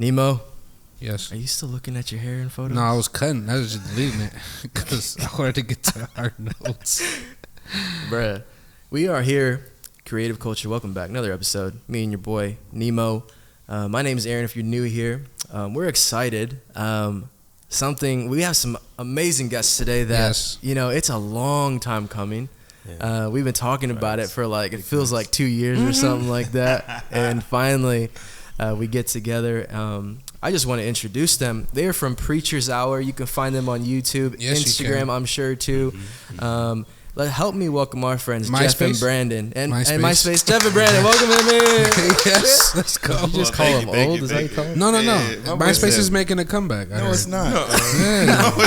Nemo, Yes. are you still looking at your hair in photos? No, I was cutting. I was just deleting it because I wanted to get to our notes. Bruh, we are here, Creative Culture. Welcome back. Another episode. Me and your boy, Nemo. My name is Aaron, if you're new here. We're excited. We have some amazing guests today that, it's a long time coming. Yeah. We've been talking about it for it feels like 2 years or something like that. And finally, we get together. I just want to introduce them. They are from Preacher's Hour. You can find them on YouTube, Instagram, I'm sure, too. Help me welcome our friends, Jeff and Brandon. And MySpace. Jeff and Brandon, welcome them in. Yes, let's go. You just call them old? Is that you call them? No. MySpace is making a comeback. No, it's not. No,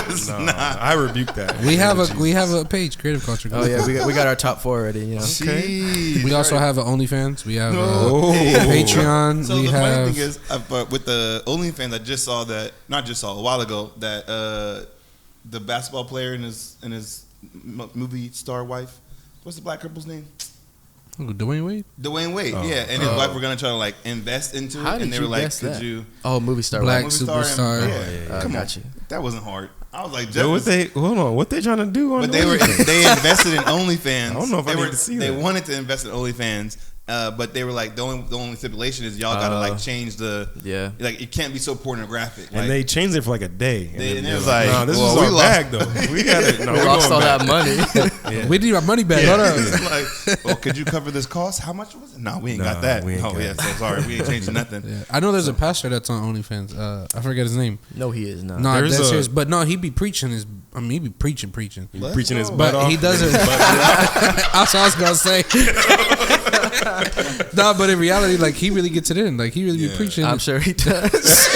it's not. I rebuke that. We have a page, Creative Culture. Oh, yeah, we got our top 4 already, you know. Okay. We also have an OnlyFans. We have Patreon. So the funny thing is, with the OnlyFans, I just saw that, not just saw, a while ago, that the basketball player and his movie star wife, what's the black couple's name? Dwayne Wade, yeah, and his wife were gonna try to invest into it, and they were like, "Could you?" Oh, movie star, black wife. superstar. Yeah. Come on, that wasn't hard. I was like, what they trying to do? But they invested in OnlyFans. I don't know if I need to see that. They wanted to invest in OnlyFans. But they were like, the only stipulation is y'all gotta change the it can't be so pornographic. And they changed it for a day. And it was like, no, this is our bag though. We gotta. No, we lost all that money. We need our money back. Hold on. Well, could you cover this cost? How much was it? No, we ain't got that. So sorry, we ain't changing nothing. Yeah. I know there's a pastor that's on OnlyFans. I forget his name. No, he is not. No, that's serious. But no, he be preaching his. He be preaching. He be preaching his butt but off. He doesn't. That's what I was gonna say. No, but in reality, he really gets it in. He really be preaching. I'm sure he does.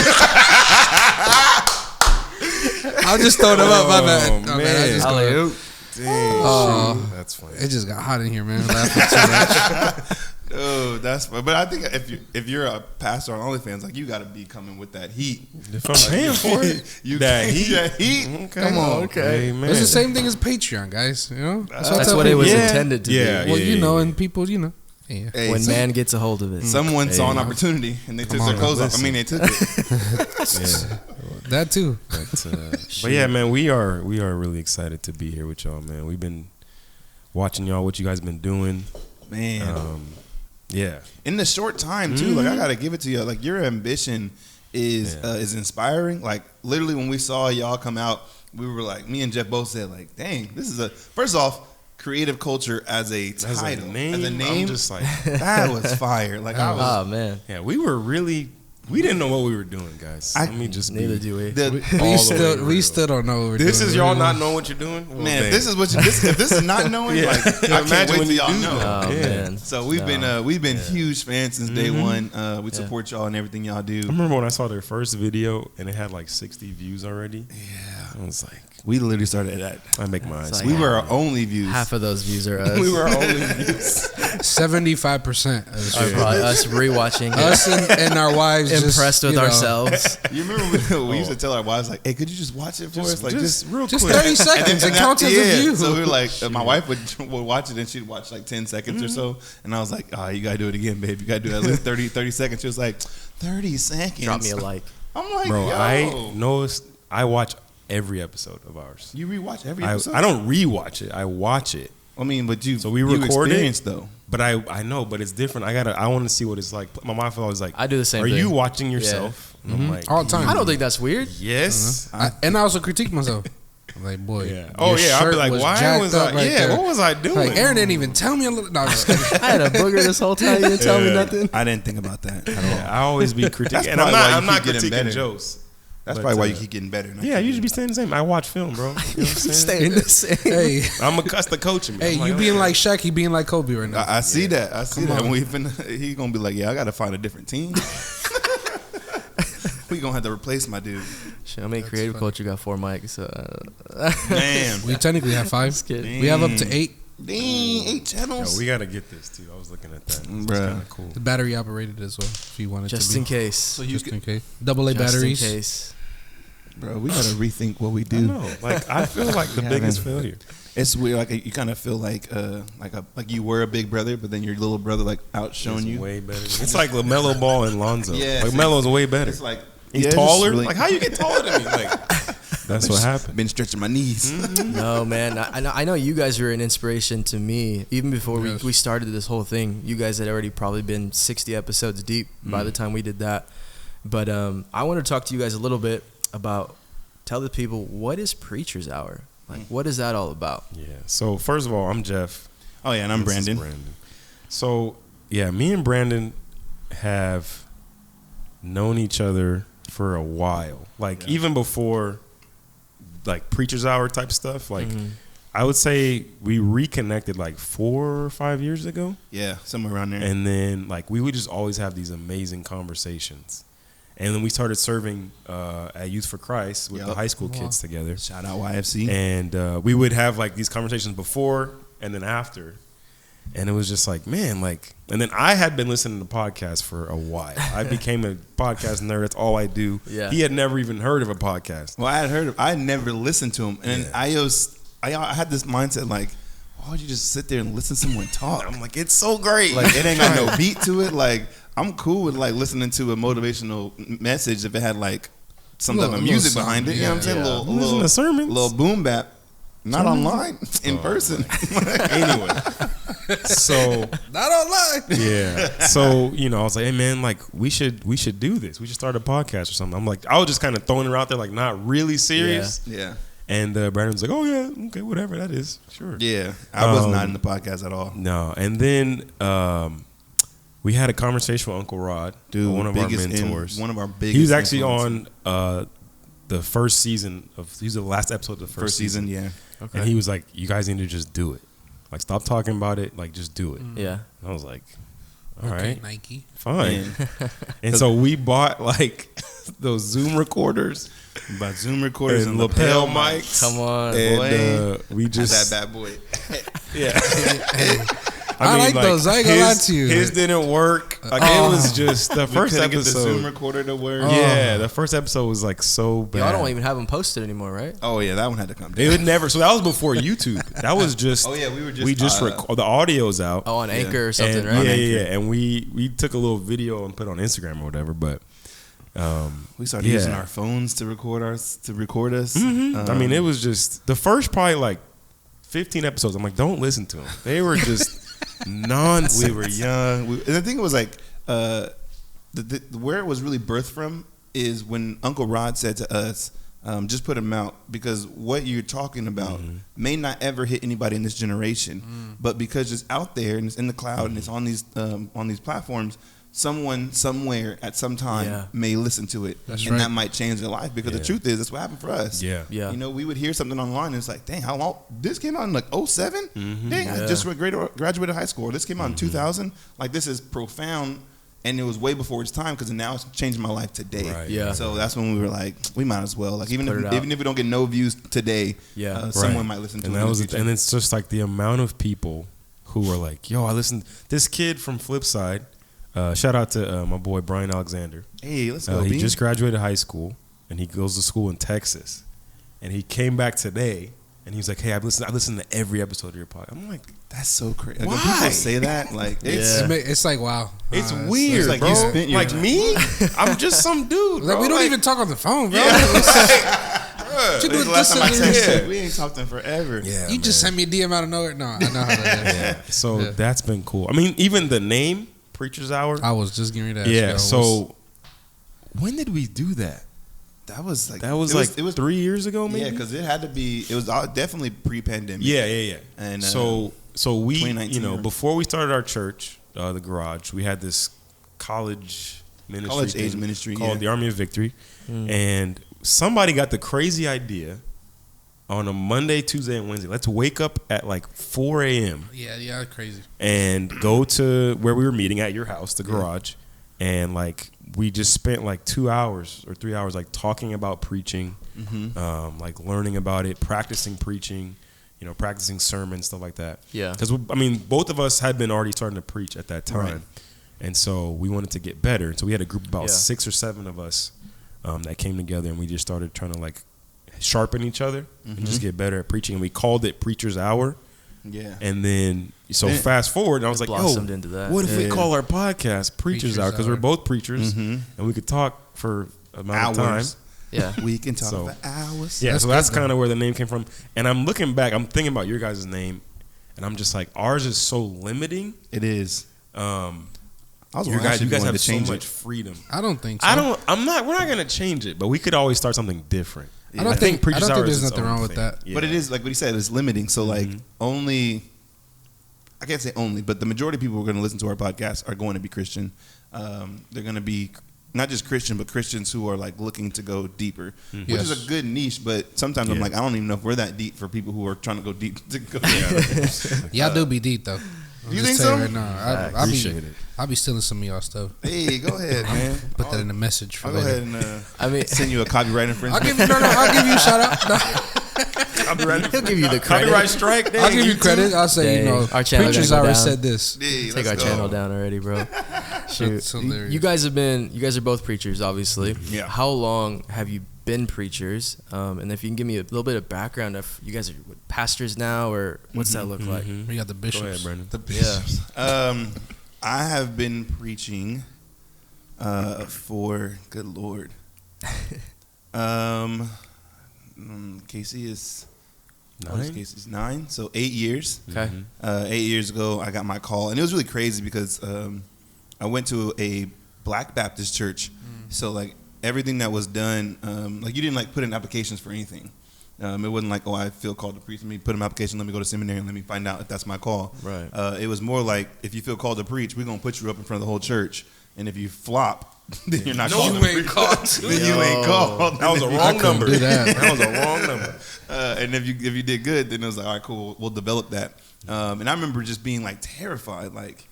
I'm just throwing him up. My bad. Man. Alley-oop. Dang, that's funny. It just got hot in here, man. Laughing too much. Oh, that's fun. But I think if you're a pastor on OnlyFans, you got to be coming with that heat. If I'm paying for it, that heat. Okay. Come on, okay. Man. It's the same thing as Patreon, guys. You know, that's what it was intended to be. Well, and people, Yeah. Hey, when man gets a hold of it. Someone saw an opportunity and they took their clothes off. I mean, they took it. That too. But yeah, man, we are really excited to be here with y'all, man. We've been watching y'all, what you guys been doing. Man. Yeah. In the short time too, I gotta give it to you. Your ambition is inspiring. Literally when we saw y'all come out, we were me and Jeff both said dang, this is first off, Creative Culture as a title, as a name, I'm just that was fire. Oh man, yeah, we didn't know what we were doing, guys. Neither do we. We still don't know what we're doing. This is y'all not knowing what you're doing, man. If this is not knowing, I can't wait till y'all know. Oh, man. So we've been huge fans since day one. We support y'all and everything y'all do. I remember when I saw their first video and it had 60 views already. Yeah, I was like, we literally started at that. I make my eyes. We were our only views. Half of those views are us. We were our only views. 75% are probably us rewatching. Us and our wives impressed with ourselves. You remember we used to tell our wives hey, could you just watch it for us? Just real quick. 30 seconds. It counts as a view. So we were my wife would watch it and she'd watch 10 seconds or so. And I was like, you gotta do it again, babe. You gotta do at least 30 seconds. She was like, 30 seconds. Drop me a like. I'm like, bro, yo. I watch every episode of ours. You rewatch every episode? I don't rewatch it. I watch it. I mean, but we record it though. But I know, but it's different. I want to see what it's like. My wife always I do the same thing. Are you watching yourself? Yeah. I'm like, all the time. I don't think that's weird. Yes. And I also critique myself. I'm like, boy. Yeah. Oh yeah. I'll be like, why was I? What was I doing? Aaron didn't even tell me a little. No, I'm just kidding. I had a booger this whole time. You didn't tell me nothing. I didn't think about that at all. Yeah, I always be critiquing. And I'm not critiquing jokes. That's probably why you keep getting better. Yeah, you should be staying the same. I watch film, bro. You know what I'm saying? Staying the same. Hey, I'm accustomed to coaching. Hey, you being like Shaq, he being like Kobe right now. I see that. I see that. He's gonna be like, I gotta find a different team. We gonna have to replace my dude. Creative Culture got 4 mics. Man, we technically have 5. We have up to 8. Dang, 8 channels. Yo, we gotta get this too. I was looking at that. It's kind of cool. The battery operated as well, if you wanted just to. in case. So just in case. AA batteries. Just in case. Bro, we gotta rethink what we do. I know. I feel like the biggest failure. It's weird. Like you kind of feel like you were a big brother, but then your little brother like outshone you. Way better. It's like LaMelo Ball and Lonzo. Yeah, like Melo's way better. It's like he's taller. Like how you get taller than me? Like that's what happened. Been stretching my knees. No, man. I know you guys were an inspiration to me. Even before we started this whole thing, you guys had already probably been 60 episodes deep by the time we did that. But I want to talk to you guys a little bit about, tell the people, what is Preacher's Hour? Like, what is that all about? Yeah. So first of all, I'm Jeff. Oh yeah, and I'm Brandon. So yeah, me and Brandon have known each other for a while. Like even before like Preacher's Hour type stuff. Like I would say we reconnected like 4 or 5 years ago. Yeah, somewhere around there. And then like we would just always have these amazing conversations. And then we started serving at Youth for Christ with the high school kids together. Shout out YFC. And we would have like these conversations before and then after. And it was just like, man, like, and then I had been listening to podcasts for a while. I became a podcast nerd. That's all I do. Yeah. He had never even heard of a podcast. Well, I never listened to him. And I had this mindset like, why would you just sit there and listen to someone talk? I'm like, it's so great. Like, it ain't got no beat to it. Like, I'm cool with like listening to a motivational message if it had like some type of music behind it. You know what I'm saying? Yeah. Listen to sermons. Little boom bap. Not online, in person. Anyway, so Not online. yeah. So I was like, hey man, like we should do this. We should start a podcast or something. I'm like, I was just kind of throwing it out there, like not really serious. Yeah. And Brandon was like, oh yeah, okay, whatever that is, sure. Yeah. I was not in the podcast at all. No. And then we had a conversation with Uncle Rod, Dude, one of our mentors. One of our biggest. He was actually influences. on the first season he was the last episode of the first season. Yeah. Okay. And he was like, you guys need to just do it. Like, stop talking about it. Like, just do it. Yeah. And I was like, all Okay, right, Nike. fine. And so we bought like those Zoom recorders, But Zoom recorders and and lapel lapel mics. Come on, And boy. we just that bad boy. yeah. I like those. I ain't gonna lie to you. His didn't work. Like it was just the first Couldn't get the Zoom episode. recorder to work. Yeah, the first episode was like so bad. Y'all don't even have them posted anymore, right? Oh yeah, that one had to come. They would never. So that was before YouTube. That was just. Oh yeah, we just record the audio's out. Oh, on Anchor or and, something, right? Yeah. And we took a little video and put it on Instagram or whatever. But we started using our phones to record us. I mean, it was just the first probably like 15 episodes. I'm like, don't listen to them. They were just nonsense. We were young. And the thing was like, where it was really birthed from is when Uncle Rod said to us, just put them out because what you're talking about may not ever hit anybody in this generation, but because it's out there and it's in the cloud and it's on these platforms, someone somewhere at some time may listen to it, and that might change their life. Because the truth is, that's what happened for us. Yeah. You know, we would hear something online and it's like, dang, how long? This came out in like 07? Dang, I just graduated high school. Or this came out in 2000. Like, this is profound. And it was way before its time because now it's changing my life today. Right. Yeah. So that's when we were like, we might as well. Like, even put it if we don't get no views today, someone might listen to and it. that was and it's just like the amount of people who were like, yo, I listened. This kid from Flipside, shout out to my boy Brian Alexander. Hey, let's go. He just graduated high school and he goes to school in Texas, and he came back today and he was like, hey, I listened to every episode of your podcast. I'm like, that's so crazy. Like, why? when people say that, like, It's like, wow. It's weird, it's like bro. you spent your like me, I'm just some dude. Like, bro. we don't Like, even talk on the phone, bro. This is the last time I texted you. We ain't talked in forever. Yeah, You just sent me a DM out of nowhere. No, I know how that is. So that's been cool. I mean, even the name Preacher's Hour. I was just getting ready to ask Yeah. you. So when did we do that? That was like It was 3 years ago, maybe. Yeah, because it had to be. It was definitely pre-pandemic. Yeah. And so we, 2019 before we started our church, the Garage, we had this college age ministry called the Army of Victory, and somebody got the crazy idea on a Monday, Tuesday, and Wednesday. Let's wake up at like 4 a.m. Yeah, crazy. and go to where we were meeting at your house, the Garage, and like we just spent like 2 hours or 3 hours like talking about preaching, like learning about it, practicing preaching, practicing sermons, stuff like that. Yeah. Because I mean, both of us had been already starting to preach at that time, Right. and so we wanted to get better. So we had a group of about 6 or 7 of us that came together, and we just started trying to like sharpen each other and just get better at preaching. And we called it Preacher's Hour. Yeah. And then, so fast forward, and I was like, blossomed into that. What if we call our podcast Preacher's Hour? Because we're both preachers, and we could talk for amount of time. Yeah. We can talk So- for hours. Yeah, so that's kind of where the name came from. And I'm looking back, I'm thinking about your guys' name, and I'm just like, ours is so limiting. It is. You guys have so much freedom. I don't think so. We're not going to change it, but we could always start something different. I don't think Preacher's Hour there's is its nothing own wrong with thing. that. Yeah. But it is, like what he said, it's limiting. So, like, only, I can't say only, but the majority of people who are going to listen to our podcast are going to be Christian. They're going to be not just Christian, but Christians who are, like, looking to go deeper, which is a good niche. But sometimes I'm like, I don't even know if we're that deep for people who are trying to go deep. Y'all do be deep, though. You think so? Right now. I appreciate it. I'll be stealing some of y'all stuff. Hey, go ahead, man. Put that in a message for I'll go later. ahead and send you a copyright infringement. I'll give you a shout out. He'll give you the credit. Copyright strike. I'll give you credit. I'll say, Dang. Our channel Preacher's gotta go Hour down. said this. Hey, Take our channel down already, bro. Shoot. That's hilarious. You guys are both preachers, obviously. Yeah. How long have you been preachers? And if you can give me a little bit of background, if you guys are pastors now, or what's that look like? We got the bishops. Go ahead, Brandon. The bishops. I have been preaching for, good Lord. Casey is 9? Casey's 9, so 8 years. Okay. 8 years ago, I got my call, and it was really crazy because I went to a Black Baptist church. So like everything that was done, like you didn't like put in applications for anything. It wasn't like, oh, I feel called to preach. Let me put an application. Let me go to seminary and let me find out if that's my call. Right. It was more like, if you feel called to preach, we're gonna put you up in front of the whole church, and if you flop, then you're not called. you ain't called. Then you ain't called. That was a wrong number. do that. That was a wrong number. And if you did good, then it was like, all right, cool, we'll develop that. And I remember just being like terrified, like,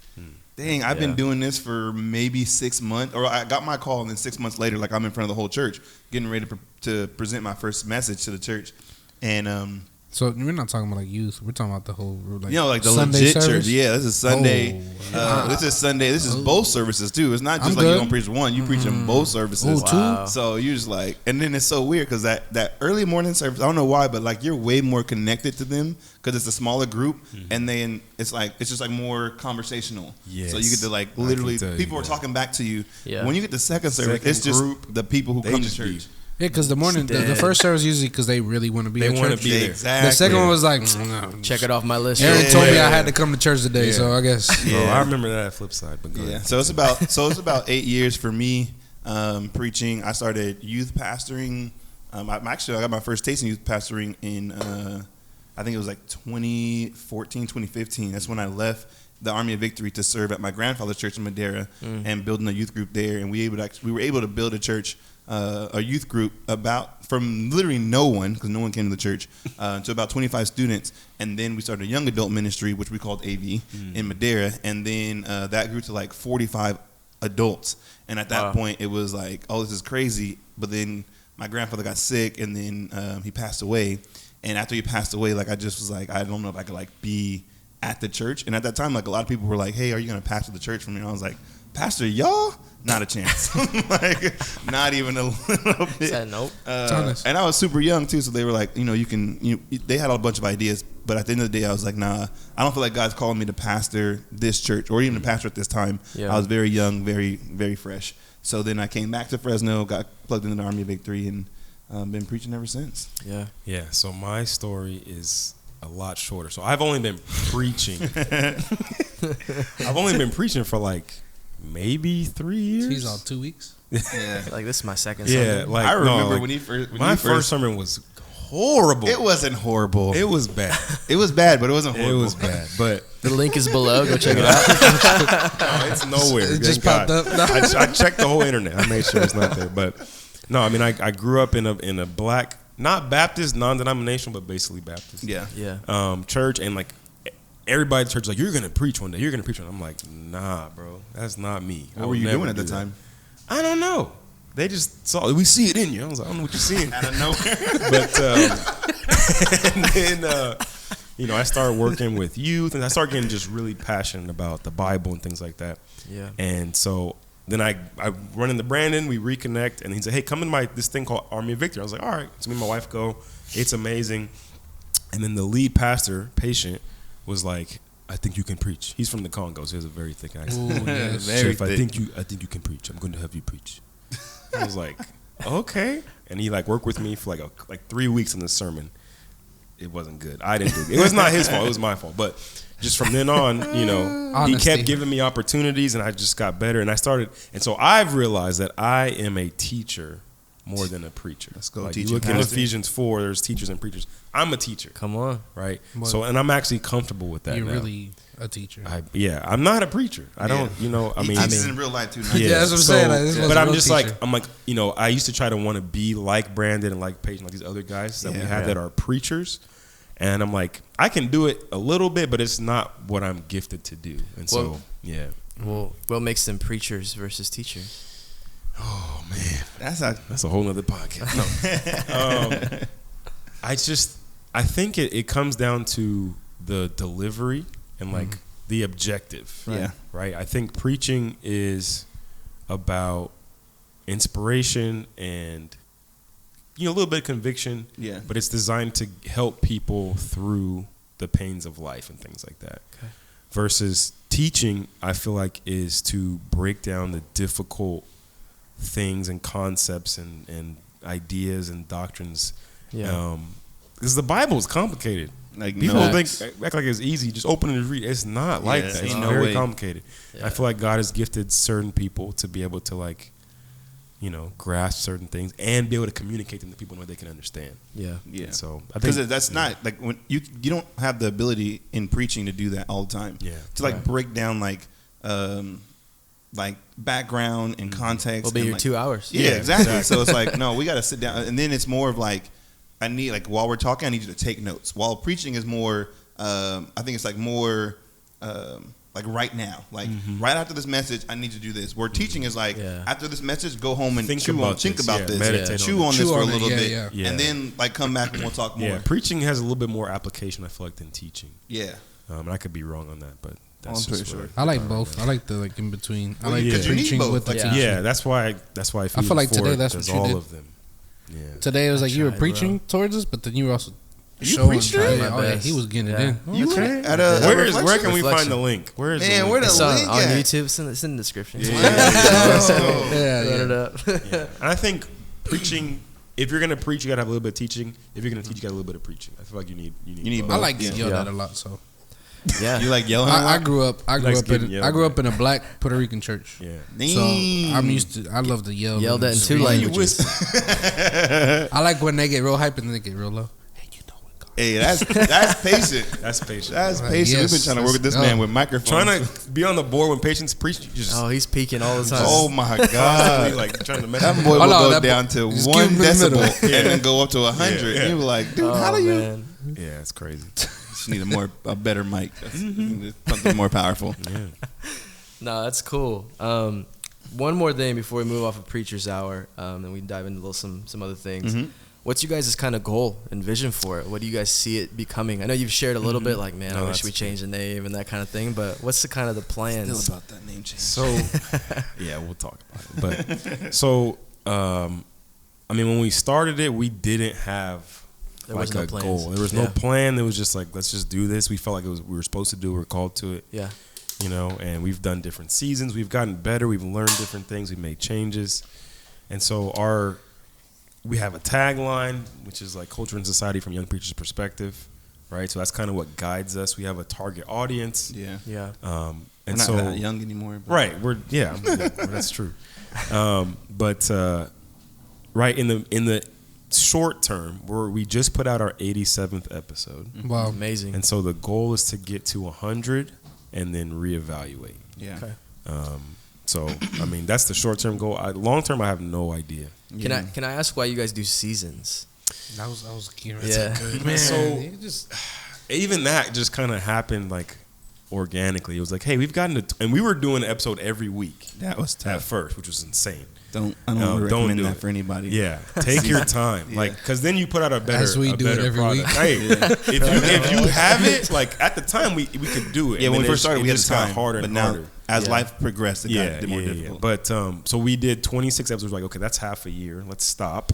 dang, I've been doing this for maybe 6 months, or I got my call, and then 6 months later, like I'm in front of the whole church, getting ready to present my first message to the church, and So we're not talking about like youth. We're talking about the whole like, like the Sunday legit service? church. Yeah, this is Sunday. Oh. This is Sunday. This is both services too. It's not just I'm like you good. don't preach one. You preach in both services. Oh, two? Wow. So you're just like, and then it's so weird because that early morning service, I don't know why, but like you're way more connected to them because it's a smaller group, and then it's just like more conversational. Yes. So you get to like I can literally tell you people are that. talking back to you. Yeah. When you get the second service, Second it's just group, the people who they come to just be- church. Yeah, because the morning, the first service usually because they really want to be They at wanna church. be there. Exactly. The second one was like, no. Check it off my list. Aaron real told me quick. I had to come to church today, so I guess. Yeah. Oh, I remember that flip side. But go Yeah, ahead. so it's about 8 years for me preaching. I started youth pastoring. I got my first taste in youth pastoring in I think it was like 2014, 2015. That's when I left the Army of Victory to serve at my grandfather's church in Madeira and building a youth group there. And we were able to build a church, a youth group from literally no one, because no one came to the church, to about 25 students. And then we started a young adult ministry, which we called AV, in Madeira. And then that grew to like 45 adults. And at that point, it was like, oh, this is crazy. But then my grandfather got sick, and then he passed away. And after he passed away, like I just was like, I don't know if I could like be at the church. And at that time, like a lot of people were like, hey, are you going to pastor the church for me? And I was like, pastor y'all? Not a chance. Like, not even a little bit. Said nope. And I was super young too, so they were like, they had a bunch of ideas, but at the end of the day, I was like, nah, I don't feel like God's calling me to pastor this church or even to pastor at this time. Yeah. I was very young, very, very fresh. So then I came back to Fresno, got plugged into the Army of Victory, and been preaching ever since. Yeah. Yeah, so my story is a lot shorter. So I've only been preaching. I've only been preaching for like maybe 3 years. He's on 2 weeks. Yeah. Like this is my second Yeah, Sunday. like I remember no, when he first. When my he first sermon was horrible. It wasn't horrible. It was bad. It was bad, but it wasn't It horrible. was bad, but The link is below. Go check it out. no, it's nowhere. It just Thank popped God. up. I checked the whole internet. I made sure it's not there. But no, I mean, I grew up in a black, not Baptist, non-denominational, but basically Baptist. Yeah. Yeah. Church, and like everybody at the church is like, you're gonna preach one day. You're gonna preach one day. I'm like, nah, bro, that's not me. What were you doing at the time? I don't know. They just saw. We see it in you. I was like, I don't know what you're seeing. Out of nowhere. But and then I started working with youth, and I started getting just really passionate about the Bible and things like that. Yeah. And so then I run into Brandon, we reconnect, and he said, hey, come in this thing called Army of Victory. I was like, all right. So me and my wife go. It's amazing. And then the lead pastor, Patient, was like, I think you can preach. He's from the Congo, so he has a very thick accent. Ooh, yes. Very Chef, thick. I think you can preach. I'm going to have you preach. I was like, okay. And he like worked with me for like 3 weeks on this sermon. It wasn't good. I didn't do it. It was not his fault. It was my fault. But just from then on, Honesty. he kept giving me opportunities, and I just got better. And so I've realized that I am a teacher more than a preacher. Let's go, like teacher you look in pastor. Ephesians 4, there's teachers and preachers. I'm a teacher, Come on. right? Well, So, and I'm actually comfortable with that You're now. really a teacher. I'm not a preacher. I don't, He I teaches mean, in real life too. Now. Yeah, that's what I'm saying. Like, this was but a I'm real just teacher. like, I used to try to want to be like Brandon and like Paige and like these other guys that we Yeah. have that are preachers. And I'm like, I can do it a little bit, but it's not what I'm gifted to do. And so, Well- yeah. Well, what makes them preachers versus teachers? Oh, man. That's a whole nother podcast. No. I think it comes down to the delivery and like the objective. Yeah. Right. I think preaching is about inspiration and a little bit of conviction. Yeah. But it's designed to help people through the pains of life and things like that. Okay. Versus teaching, I feel like, is to break down the difficult things and concepts and ideas and doctrines. Yeah. Because the Bible is complicated. Like People no, Facts. act like it's easy. Just open it and read. It's not like Yeah, that. It's ain't no very way. complicated. Yeah. I feel like God has gifted certain people to be able to grasp certain things and be able to communicate them to people in a way they can understand. Yeah. yeah. So I think Because that's not like when you don't have the ability in preaching to do that all the time. Yeah. To like Right. break down like background and context. Will be and your like, 2 hours. Yeah, exactly. So it's like, no, we got to sit down. And then it's more of like, I need, like, while we're talking, I need you to take notes. While preaching is more, I think it's like more, like right now. Like, right after this message, I need to do this. Where teaching is like, Yeah. after this message, go home and Think think about about this. this. Yeah, meditate Chew on on it. this Chew for a on it, little yeah, bit. yeah. Yeah. And then, like, come back and we'll talk more. yeah, preaching has a little bit more application, I feel like, than teaching. Yeah. And I could be wrong on that, but I'm that's pretty just sure. what I like both. I like the in between. I Well, like because the you need preaching both. with the Like, teaching. Yeah, that's why I feel like today that's does what you all did. of them. Yeah. Today it was like you were tried, preaching towards us, but then you were also You showing. preached today? Yeah, My oh yeah, best. he was getting Yeah. it in. You Okay. at a Where reflection? can we find Reflection. the link? Where is Man, the link? where the It's on link on at? YouTube. It's in the description. Yeah. Let's go. Yeah, Put it yeah. up. Yeah. And I think preaching, if you're gonna preach, you gotta have a little bit of teaching. If you're gonna teach, you gotta have a little bit of preaching. I feel like you need need both. I like Yeah. getting yelled Yeah. at a lot. So Yeah. You like yelling? I grew up. I grew likes up getting in. yelled I grew at. up in a black Puerto Rican church. Yeah. So I'm used to. I love to yell. Yelled and at in two scream. languages. I like when they get real hype and then they get real low. Hey, you know what? God. Hey, that's patient. That's patient. That's Right, patient. yes, We've been trying to work with this let's man go. with microphones. Trying to be on the board when patients preach. You just Oh, he's peeking all the time. Oh my constantly, God. like trying to mess That with boy will Hold on, go that boy- down to just 1 keep him in the middle. decibel and then go up to 100. Yeah. You were like, dude, Oh, how do you? man. Yeah, it's crazy. Just need a better mic. Something more powerful. Yeah. No, that's cool. One more thing before we move off of Preacher's Hour, and we dive into some other things. Mhm. What's you guys' kind of goal and vision for it? What do you guys see it becoming? I know you've shared a little bit, like, man, No, I wish that's we changed the name and that kind of thing. But what's the kind of the plans? Still about that name change. So, yeah, we'll talk about it. But so, I mean, when we started it, we didn't have There like was no a plans. goal. There was no Yeah. plan. It was just like, let's just do this. We felt like we were supposed to do. We were called to it. Yeah. And we've done different seasons. We've gotten better. We've learned different things. We've made changes. And so we have a tagline, which is like culture and society from young preachers' perspective, right? So that's kind of what guides us. We have a target audience. Yeah. Yeah. We're And not so that young anymore. But right, that's true. But right in the short term, we just put out our 87th episode, Wow. Amazing. and so the goal is to get to 100 and then reevaluate. Yeah. Okay. So I mean that's the short term goal. Long term, I have no idea. Can I ask why you guys do seasons? I was getting Yeah. to man. So- you just Even that just kind of happened like organically. It was like, hey, we've gotten to, and we were doing an episode every week That was at tough. first, which was insane. I don't don't recommend do that it. for anybody. Yeah, take your time, Yeah. like, because then you put out a better, As we a do it better every product. week. Hey, if you have it, like at the time we could do it. Yeah, And when then we first started, we had just the time. got harder but and now, harder. as life progressed, it got more difficult. But so we did 26 episodes. Like, okay, that's half a year. Let's stop,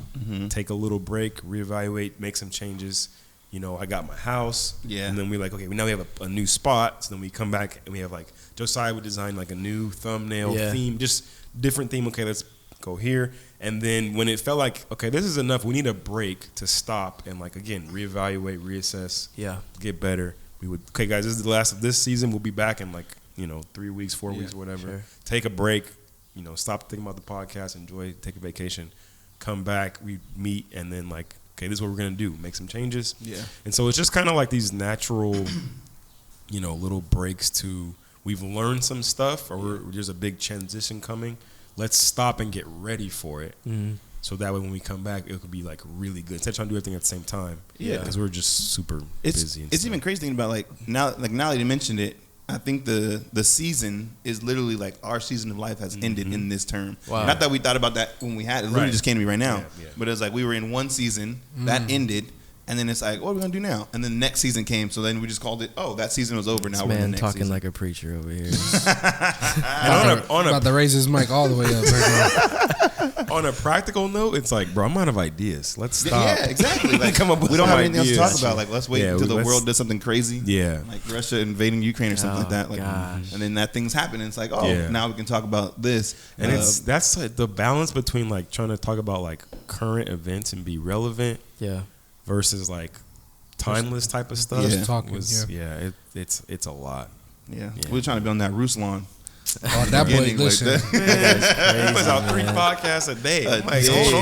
take a little break, reevaluate, make some changes. You know, I got my house. Yeah. And then we like, okay, now we have a new spot. So then we come back and we have like, Josiah would design like a new thumbnail theme, just different theme. Okay, let's go here. And then when it felt like, okay, this is enough, we need a break to stop and like, again, reevaluate, reassess, get better. We would, okay, guys, this is the last of this season. We'll be back in like, 3 weeks, 4 weeks, whatever. Sure. Take a break, stop thinking about the podcast, enjoy, take a vacation, come back, we meet, and then like, okay, this is what we're going to do. Make some changes. Yeah. And so it's just kind of like these natural, little breaks to, we've learned some stuff or there's a big transition coming. Let's stop and get ready for it. Mm-hmm. So that way when we come back, it could be like really good. Instead of trying to do everything at the same time. Yeah. Because we're just super busy. It's even crazy thinking about now that you mentioned it, I think the season is literally like our season of life has ended in this term. Wow. Not that we thought about that when we had it. It literally just came to me right now. Yeah. But it was like we were in one season, that ended, and then it's like, what are we going to do now? And then the next season came, so then we just called it, that season was over. Now we're in the next talking season. Like a preacher over here. About to raise his mic all the way up right now. On a practical note, it's like, bro, I'm out of ideas. Let's stop. Yeah, exactly. Like, come up with we don't have anything else to talk about. Like, let's wait until the world does something crazy. Yeah. Like Russia invading Ukraine or something like that. Like, and then that thing's happening. It's like, now we can talk about this. And that's like the balance between like trying to talk about like current events and be relevant. Yeah. Versus like timeless type of stuff. Yeah. It's a lot. Yeah. We're trying to be on that Ruslan. Oh, that boy, listen. He puts out 3 podcasts a day.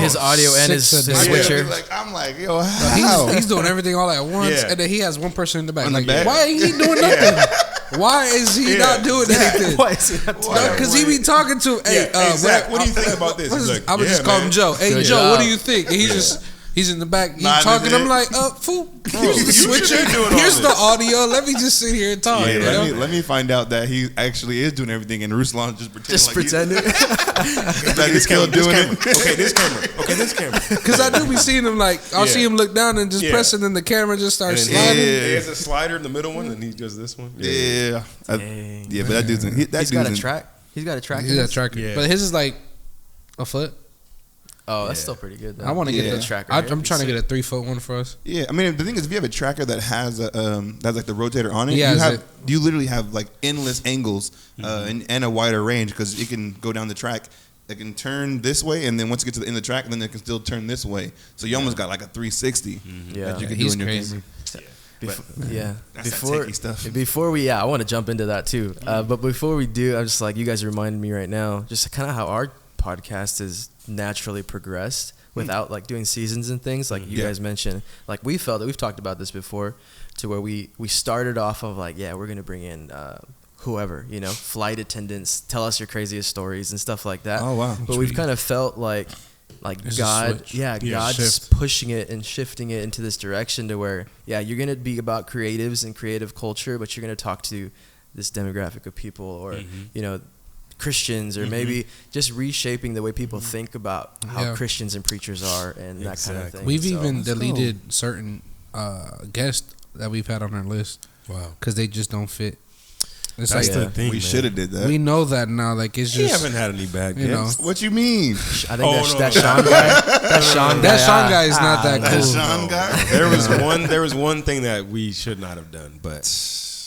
His audio and his switcher. I'm like, yo, how? He's doing everything all at once, and then he has one person in the back. Why ain't he doing nothing? Why is he not doing anything? Why is he not doing anything? Because he be talking to, what do you think about this? I would just call him Joe. Hey, Joe, what do you think? And he's in the back. He's talking. I'm like, fool. Here's the switcher. Here's the audio. Let me just sit here and talk. Yeah, let me find out that he actually is doing everything, and Ruslan just pretending. That he's still doing it. Okay, this camera. Because I do be seeing him like I'll see him look down and just press, and then the camera just starts sliding. There's a slider in the middle one, and he does this one. Yeah, but that dude's he's got a track. He's got a track. He's got a tracker. But his is like a foot. Oh, that's still pretty good, though. I want to get the tracker. I'm trying to get a 3-foot one for us. Yeah, I mean, the thing is, if you have a tracker that has that's like the rotator on it, you literally have like endless angles and a wider range because it can go down the track. It can turn this way, and then once you get to the end of the track, then it can still turn this way. So you almost got like a 360 that you can do in your crazy. Before we, I want to jump into that too. But before we do, I'm just like, you guys reminded me right now, just kind of how our podcast is naturally progressed without like doing seasons and things like you guys mentioned. Like we felt that we've talked about this before, to where we started off of like, we're gonna bring in whoever, flight attendants, tell us your craziest stories and stuff like that. Oh wow! But we've kind of felt like There's God's pushing it and shifting it into this direction to where you're gonna be about creatives and creative culture, but you're gonna talk to this demographic of people or Christians, or maybe just reshaping the way people think about how Christians and preachers are and that kind of thing. We've even deleted certain guests that we've had on our list. Wow. Because they just don't fit. It's that's the thing. We should have did that. We know that now. Like it's just. We haven't had any bad guests. What you mean? I think that Sean guy. That Sean guy is not that cool. Sean guy. There was one thing that we should not have done, but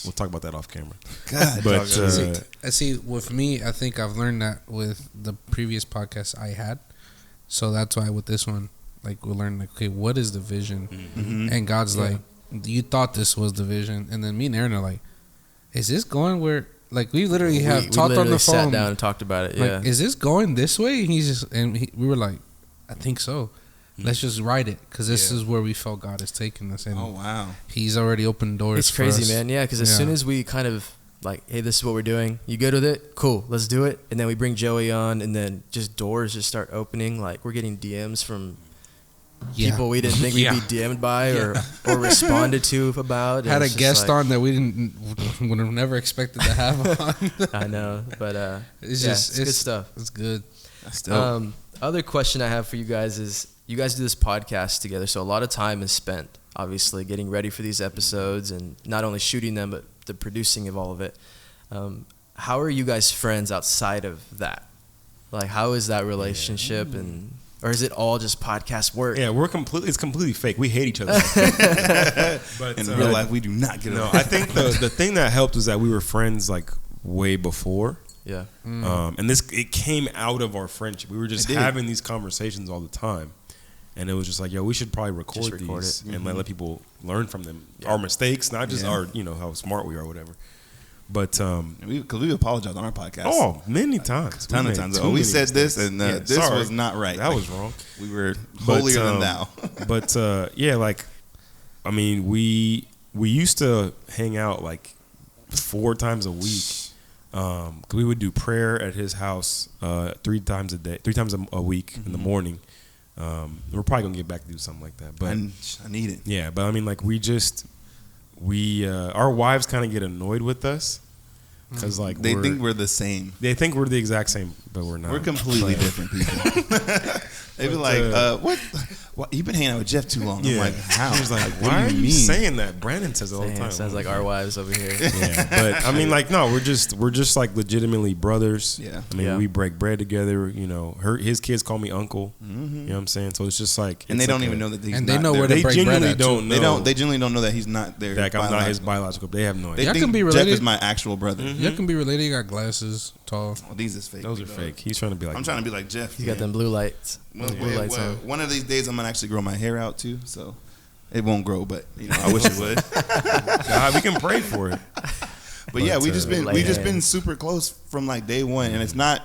we'll talk about that off camera. God, but see, with me, I think I've learned that with the previous podcasts I had. So that's why with this one, like we learned, like, okay, what is the vision? Mm-hmm. And God's like, you thought this was the vision, and then me and Aaron are like, is this going where? Like we literally have talked on the phone, sat down and talked about it. Like, is this going this way? And we were like, I think so. Let's just write it, because this is where we felt God is taking us. And He's already opened doors. It's crazy, man. Yeah, because as soon as we kind of like, hey, this is what we're doing. You good with it? Cool, let's do it. And then we bring Joey on, and then just doors just start opening. Like we're getting DMs from people we didn't think we'd be DM'd by or responded to about. Had a guest on that we would have never expected to have on. I know, but it's good stuff. It's good. That's dope. Other question I have for you guys is, you guys do this podcast together, so a lot of time is spent, obviously, getting ready for these episodes and not only shooting them, but the producing of all of it. how are you guys friends outside of that? Like, how is that relationship, or is it all just podcast work? Yeah, it's completely fake. We hate each other. But In real life, we do not get along. I think the thing that helped was that we were friends like way before. Yeah. And it came out of our friendship. We were just having these conversations all the time. And it was just like, yo, we should probably record these and let people learn from them. Yeah. Our mistakes, not just our, how smart we are or whatever. But because we apologized on our podcast. Oh, many times. A ton of times. We said this and this was not right. That was wrong. We were holier than thou. But we used to hang out like 4 times a week. We would do prayer at his house 3 times a week in the morning. We're probably gonna get back to do something like that, but I need it. Yeah, but I mean, like our wives kind of get annoyed with us because like they think we're the same. They think we're the exact same, but we're not. We're completely different people. They be like, "What? You've been hanging out with Jeff too long." Yeah. I'm like, "How?" He was like, "Why are you saying that?" Brandon says it all the time. Sounds like our wives over here. Yeah, but I mean, like, no, we're just like legitimately brothers. Yeah, I mean, we break bread together. His kids call me uncle. Mm-hmm. You know what I'm saying? So it's just like, and they don't even know that he's and not they know there. where they genuinely don't know. They genuinely don't know that he's not there. Like I'm not his biological. They have no idea. They think Jeff is my actual brother. Mm-hmm. Y'all can be related. You got glasses, tall. Oh, these is fake. Those are fake. He's trying to be like. I'm trying to be like Jeff. You got them blue lights. One of these days, I'm gonna actually grow my hair out too. So it won't grow, but I wish it would. God, we can pray for it. But yeah, we just been super close from like day one, and it's not.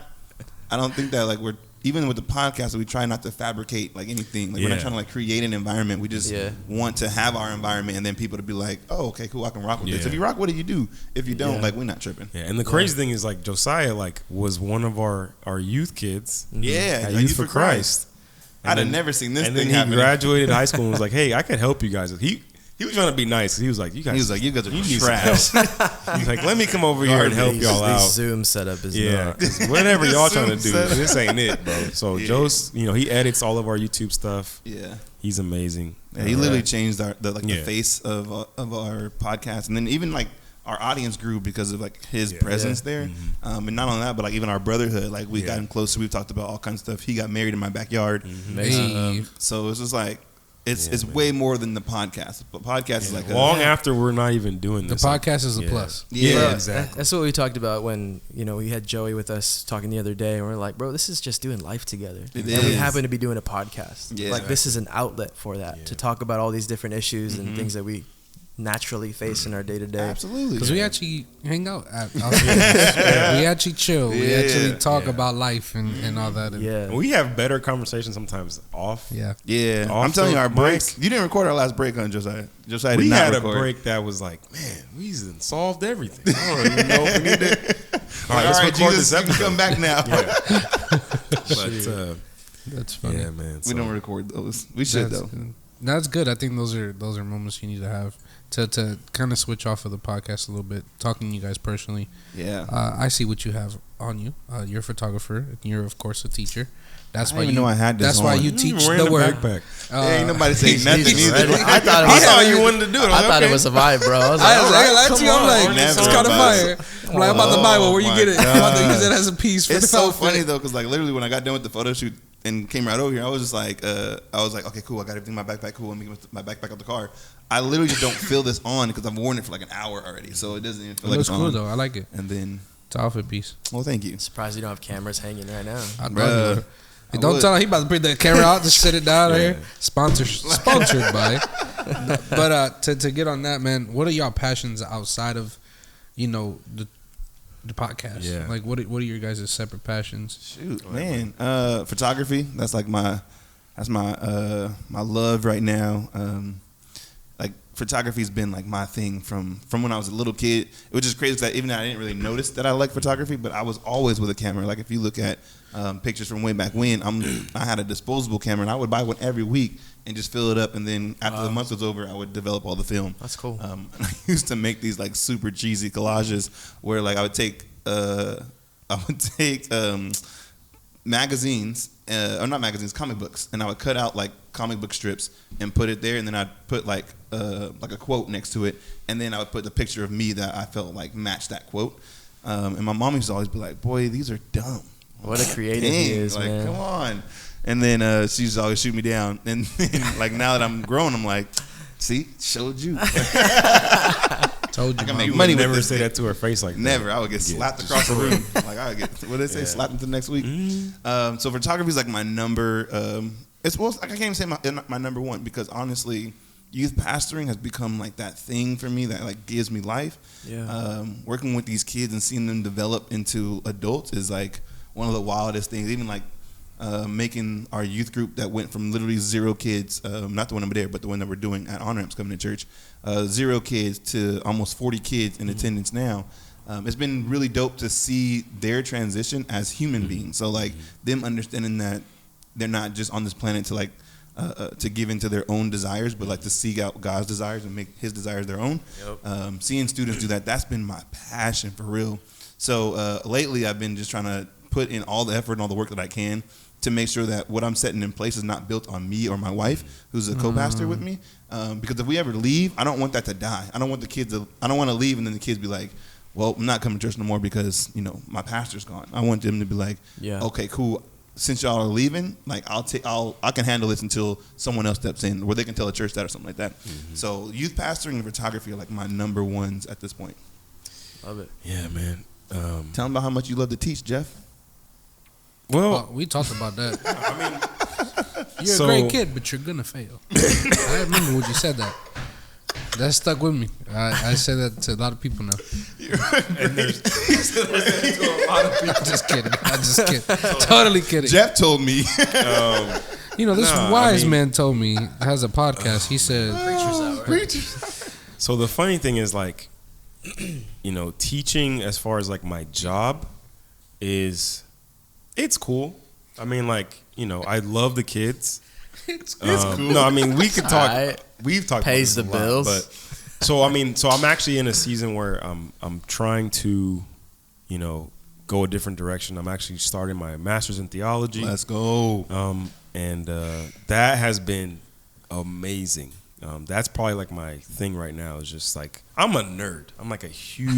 I don't think that like we're even with the podcast, we try not to fabricate like anything. Like we're not trying to like create an environment. We just want to have our environment, and then people to be like, "Oh, okay, cool, I can rock with this." If you rock, what do you do? If you don't, like we're not tripping. Yeah, and the crazy thing is like Josiah like was one of our youth kids. Yeah, at Youth for Christ. I'd have never seen this and thing then happen. He graduated high school and was like, "Hey, I could help you guys." He was trying to be nice. He was like, "You guys are trash." He's like, "Let me come over here and help y'all out." This Zoom setup is not. Whatever y'all trying to do, this ain't it, bro. So Joe's, he edits all of our YouTube stuff. Yeah, he's amazing. Yeah, he literally changed the face of our podcast, and then even like our audience grew because of like his presence there. Mm-hmm. And not only that, but like even our brotherhood, like we gotten closer. We've talked about all kinds of stuff. He got married in my backyard. Mm-hmm. So it's just like it's way more than the podcast. But podcast is like long after we're not even doing this. The podcast is a plus. Yeah, exactly. That's what we talked about when we had Joey with us talking the other day, and we're like, bro, this is just doing life together. And we happen to be doing a podcast. Yeah, like this is an outlet for that to talk about all these different issues and things that we naturally face in our day to day. Absolutely, because we actually hang out. We actually chill. We actually talk about life and all that. And we have better conversations sometimes off. Yeah. I'm telling you, our breaks. You didn't record our last break on Josiah. Josiah did we not had record. A break that was like, man, we solved everything. I don't even know if we need to. All right, let's record this episode. You can come back now. But that's funny. Yeah, man. We don't record those. We should though. That's good. I think those are moments you need to have to kind of switch off of the podcast a little bit, talking to you guys personally. Yeah. I see what you have on you. You're a photographer. And you're of course a teacher. That's why you know I had this. That's why you teach the word. Backpack. Ain't nobody saying nothing either. I thought you wanted to do it. I thought it was a vibe, bro. I was like, I'm like, it's kind of fire. I'm like, I'm about to buy one. Where you get it? I'm about to use it as a piece for the It's so funny though, because like literally when I got done with the photo shoot and came right over here, I was just like, okay, cool. I got everything in my backpack. Cool. Let me get my backpack out the car. I literally just don't feel this on because I've worn it for like an hour already, so it doesn't even feel like it's cool on. though. I like it. And then it's an outfit piece. Well, thank you. Surprised you don't have cameras hanging right now. Bruh. Hey, don't tell him he about to bring the camera out. Just sit it down here. Sponsored by. But to get on that, man, what are y'all passions outside of, the podcast? Yeah. Like what are your guys' separate passions? Shoot, man. Photography. That's like my love right now. Like photography's been like my thing from when I was a little kid. It was just crazy that even though I didn't really notice that I liked photography, but I was always with a camera. Like if you look at pictures from way back when, I had a disposable camera and I would buy one every week and just fill it up, and then after the month was over, I would develop all the film. That's cool. And I used to make these like super cheesy collages where like I would take magazines, or not magazines, comic books, and I would cut out like comic book strips and put it there, and then I'd put like a quote next to it, and then I would put the picture of me that I felt like matched that quote. And my mom used to always be like, boy, these are dumb. What a creative he is, like, man. come on. And then she used to always shoot me down. And then, like, now that I'm grown, I'm like, see, showed you. Told you. I can make You money would with never this say thing. that to her face like that. Never. I would get slapped across the room. Like, I would get, what did they say? Yeah. Slapped into next week. So photography is like my number. I can't even say my number one, because honestly, youth pastoring has become like that thing for me that like gives me life. Yeah. Working with these kids and seeing them develop into adults is like one of the wildest things. Even like making our youth group that went from literally 0 kids, not the one over there, but the one that we're doing at On Ramps Covenant Church, 0 kids to almost 40 kids in attendance now. It's been really dope to see their transition as human beings. So like them understanding that they're not just on this planet to like to give into their own desires, but like to seek out God's desires and make His desires their own. Yep. Seeing students do that's been my passion for real. So lately, I've been just trying to put in all the effort and all the work that I can to make sure that what I'm setting in place is not built on me or my wife, who's a co-pastor with me. Because if we ever leave, I don't want that to die. I don't want to leave and then the kids be like, well, I'm not coming to church no more because, my pastor's gone. I want them to be like, okay, cool. Since y'all are leaving, like I can handle this until someone else steps in, where they can tell a church that or something like that. So youth pastoring and photography are like my number ones at this point. Love it. Yeah, man. Tell them about how much you love to teach, Jeff. Well, We talked about that. I mean, You're a great kid, but you're gonna fail. I remember when you said that. That stuck with me. I say that to a lot of people now. and there's to a lot of people. I'm just kidding. Totally kidding. Jeff told me. This wise man told me, has a podcast. He said, So the funny thing is, like, teaching as far as like my job it's cool. I mean, like, I love the kids. It's cool. No, I mean, we could talk. Right. We've talked Pays about the this a bills. lot, but so I'm actually in a season where I'm trying to, go a different direction. I'm actually starting my master's in theology. Let's go. And that has been amazing. That's probably like my thing right now. Is just like I'm a nerd. I'm like a huge,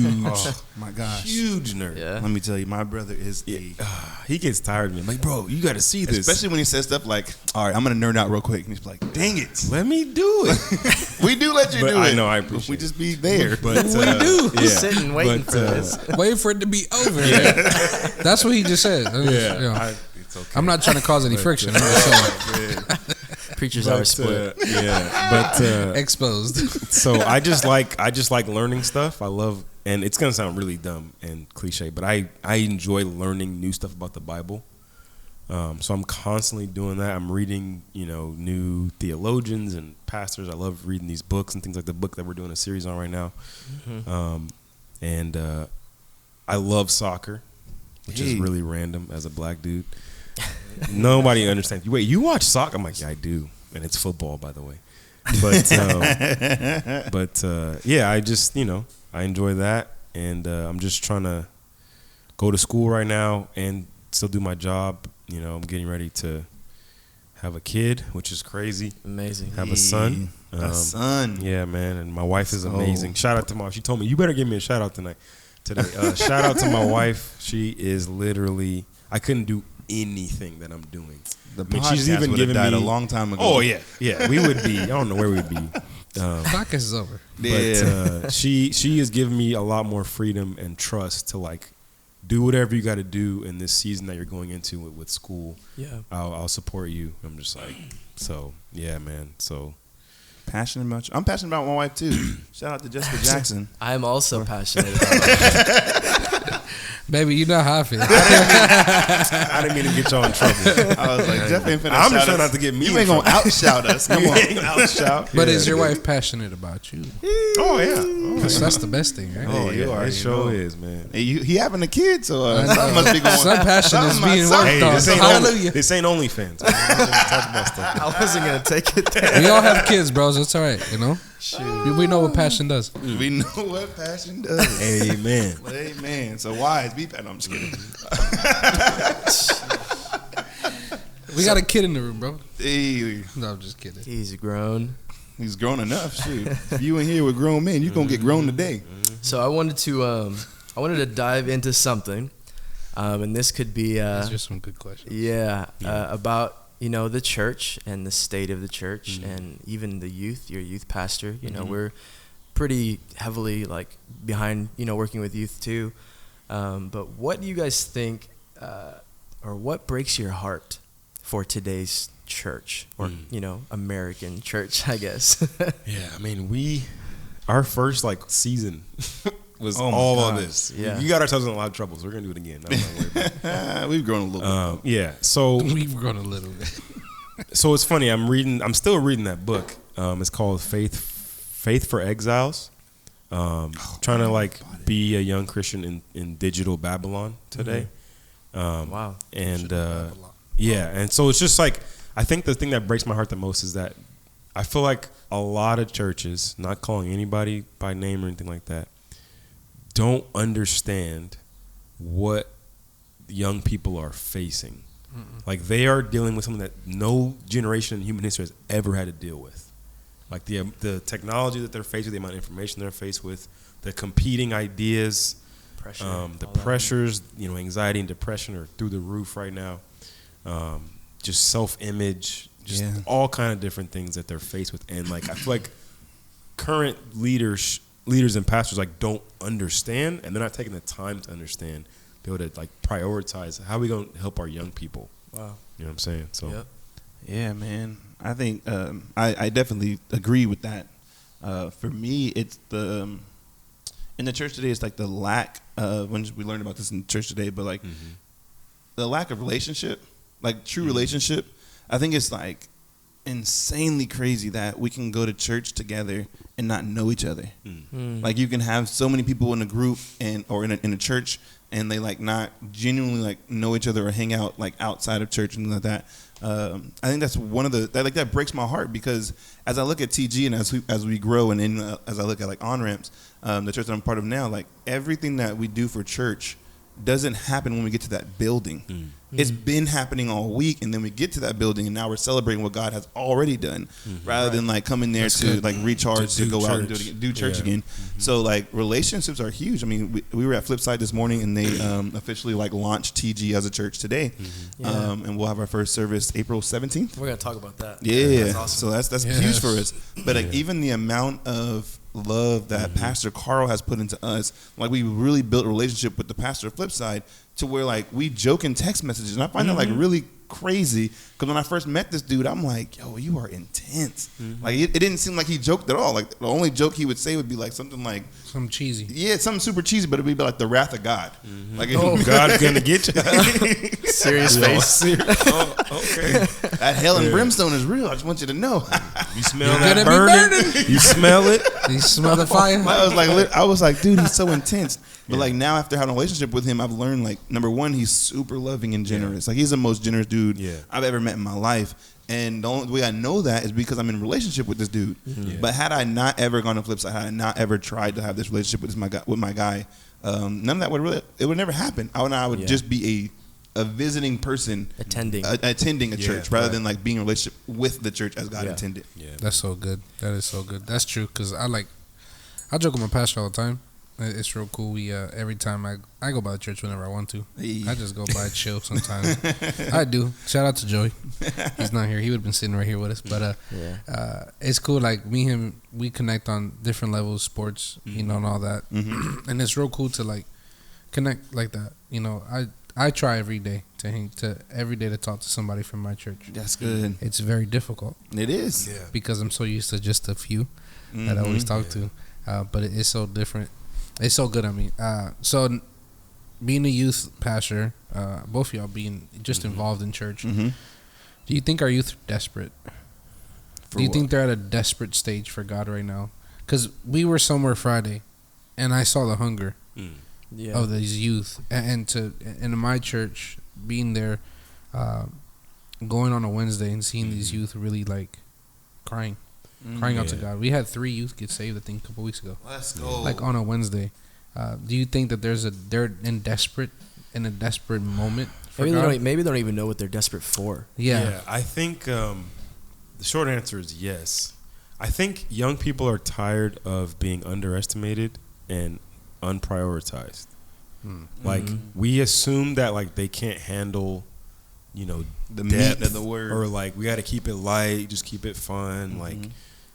My gosh. huge nerd. Yeah. Let me tell you, my brother is He gets tired of me. I'm like, bro, you got to see this. especially when he says stuff like, all right, I'm going to nerd out real quick. And he's like, dang it. Let me do it. We do let you But do I it. know, I appreciate We it. just be there. But we do. Yeah. Sitting waiting for this. wait for it to be over. That's what he just said. It's okay. I'm not trying to cause any friction. I'm just saying. Preachers are split. Exposed. So I just like learning stuff. I love, and it's gonna sound really dumb and cliche, but I enjoy learning new stuff about the Bible. So I'm constantly doing that. I'm reading, new theologians and pastors. I love reading these books and things like the book that we're doing a series on right now. And I love soccer, which is really random as a black dude. Nobody understands. Wait, you watch soccer? I'm like, yeah, I do, and it's football, by the way. But yeah, I just I enjoy that, and I'm just trying to go to school right now and still do my job. I'm getting ready to have a kid, which is crazy. Amazing. Have a son. A son. Yeah, man, and my wife is amazing. Shout out to my wife. She told me you better give me a shout out today. Shout out to my wife. She is literally. I couldn't do anything that I'm doing. The she's even given died me a long time ago. Oh yeah, we would be. I don't know where we'd be. Podcast is over. But she has given me a lot more freedom and trust to like do whatever you got to do in this season that you're going into with school. Yeah. I'll support you. I'm just like, so yeah, man. So Passionate about you. I'm passionate about my wife too. Shout out to Jessica Jackson. I am also passionate about it. Baby, you know how I feel. I didn't mean to get y'all in trouble. I was like, Jeff ain't finna I'm just shout trying us. not to get me. You ain't gonna outshout us. Come on. Outshout. But is your wife passionate about you? Oh yeah. Because that's the best thing, right? Oh you yeah. already It sure know. is, man. Hey, he having a kid, so something must be going on. Some passion is being worked Hey, on. this ain't Hallelujah. This ain't OnlyFans. Talk about stuff. I wasn't gonna take it there. We all have kids, bros. It's all right, Shoot. We know what passion does. We know what passion does. Amen. Amen. So wise, be passionate. No, I'm just kidding. We got a kid in the room, bro. Hey, No, I'm just kidding. He's grown. he's grown enough. Shoot, if you in here with grown men, you gonna get grown today. So I wanted to I wanted to dive into something, and this could be These are some good questions. about the church and the state of the church, and even the youth. Your youth pastor, we're pretty heavily like behind working with youth too. But what do you guys think, or what breaks your heart for today's church, or American church, I guess? Yeah, I mean, our first like season was all of this. Yeah. You got ourselves in a lot of trouble, so we're gonna do it again. I'm not worried about it. We've grown a little bit. Yeah, so We've grown a little bit. So it's funny. I'm still reading that book. It's called Faith for Exiles. Trying to like be a young Christian in digital Babylon today. Wow. And and so it's just like, I think the thing that breaks my heart the most is that I feel like a lot of churches, not calling anybody by name or anything like that, don't understand what young people are facing. Like, they are dealing with something that no generation in human history has ever had to deal with. Like the technology that they're faced with, the amount of information they're faced with, the competing ideas, the pressures, anxiety and depression are through the roof right now. Just self-image, just all kind of different things that they're faced with. And like, I feel like current leaders and pastors like don't understand, and they're not taking the time to understand, be able to like prioritize how are we going to help our young people. Wow. You know what I'm saying? So Yep. Yeah, man. I think I definitely agree with that. For me, it's in the church today, it's like the lack of, when we learned about this in church today, but like the lack of relationship, like true relationship. I think it's like insanely crazy that we can go to church together and not know each other. Like, you can have so many people in a group or in a church, and they like not genuinely like know each other or hang out like outside of church and like that. I think that's one of that breaks my heart, because as I look at TG and as we grow, and then as I look at like On-Ramps, the church that I'm part of now, like everything that we do for church doesn't happen when we get to that building. It's been happening all week, and then we get to that building, and now we're celebrating what God has already done, rather than like coming there to like recharge, to go out and do church again. So like relationships are huge. I mean, we were at Flipside this morning, and they officially like launched TG as a church today, and we'll have our first service April 17th. We're gonna talk about that. Yeah, that's awesome. So that's huge for us. But like, even the amount of love that Pastor Carl has put into us, like we really built a relationship with the pastor of Flipside, to where like we joke in text messages, and I find that like really crazy, because when I first met this dude, I'm like, yo, you are intense. Like it didn't seem like he joked at all. Like the only joke he would say would be like something like Some cheesy. something super cheesy, but it would be like the wrath of God. Like God's gonna get you. Serious face. Okay. That hell and brimstone is real. I just want you to know. You smell You're that gonna be burning? You smell it? You smell the fire? I was like, dude, he's so intense. But like now, after having a relationship with him, I've learned like, number one, he's super loving and generous. Like, he's the most generous dude I've ever met in my life. And the only way I know that is because I'm in a relationship with this dude. But had I not ever gone to Flipside, had I not ever tried to have this relationship with my guy, none of that would never happen. I would just be a visiting person attending a church, rather than like being in a relationship with the church as God intended. That's so good. That is so good. That's true, because I joke with my pastor all the time. It's real cool. We every time I go by the church whenever I want to. I just go by chill sometimes. I do. Shout out to Joey. He's not here. He would have been sitting right here with us. But it's cool. Like, me and him, we connect on different levels, sports, and all that. And it's real cool to like connect like that. I try every day to talk to somebody from my church. That's good. It's very difficult. It is. Because I'm so used to just a few that I always talk to. But it's so different. It's so good. I mean, so being a youth pastor, both of y'all being just involved in church, do you think our youth are desperate? Do you think they're at a desperate stage for God right now? Because we were somewhere Friday, and I saw the hunger of these youth, and in my church, being there, going on a Wednesday and seeing these youth really like crying out to God. We had 3 youth get saved, I think, a couple weeks ago. Let's go. Like on a Wednesday. Do you think that they're in a desperate moment for God? Maybe they don't even know what they're desperate for. Yeah. I think the short answer is yes. I think young people are tired of being underestimated and unprioritized. Like we assume that like they can't handle, you know, The depth meat of the word. or like we got to keep it light, just keep it fun. Like,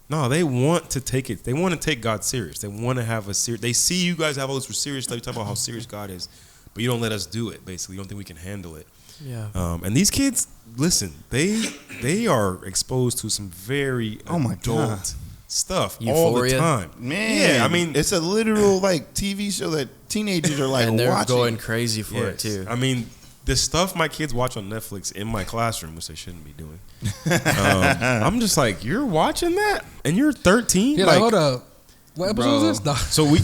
no, they want to take it. They want to take God serious. They want to have a serious. They see you guys have all this serious stuff. You talk about how serious God is, but you don't let us do it. Basically, you don't think we can handle it. Yeah. And these kids, listen, they are exposed to some very adult stuff all the Euphoria. time. Man, Yeah, I mean, it's a literal like TV show that teenagers are like And they're watching. going crazy for it too. I mean, the stuff my kids watch on Netflix in my classroom, which they shouldn't be doing. I'm just like, you're watching that, and you're 13. Yeah, like, hold up. What episode is this? No. So we.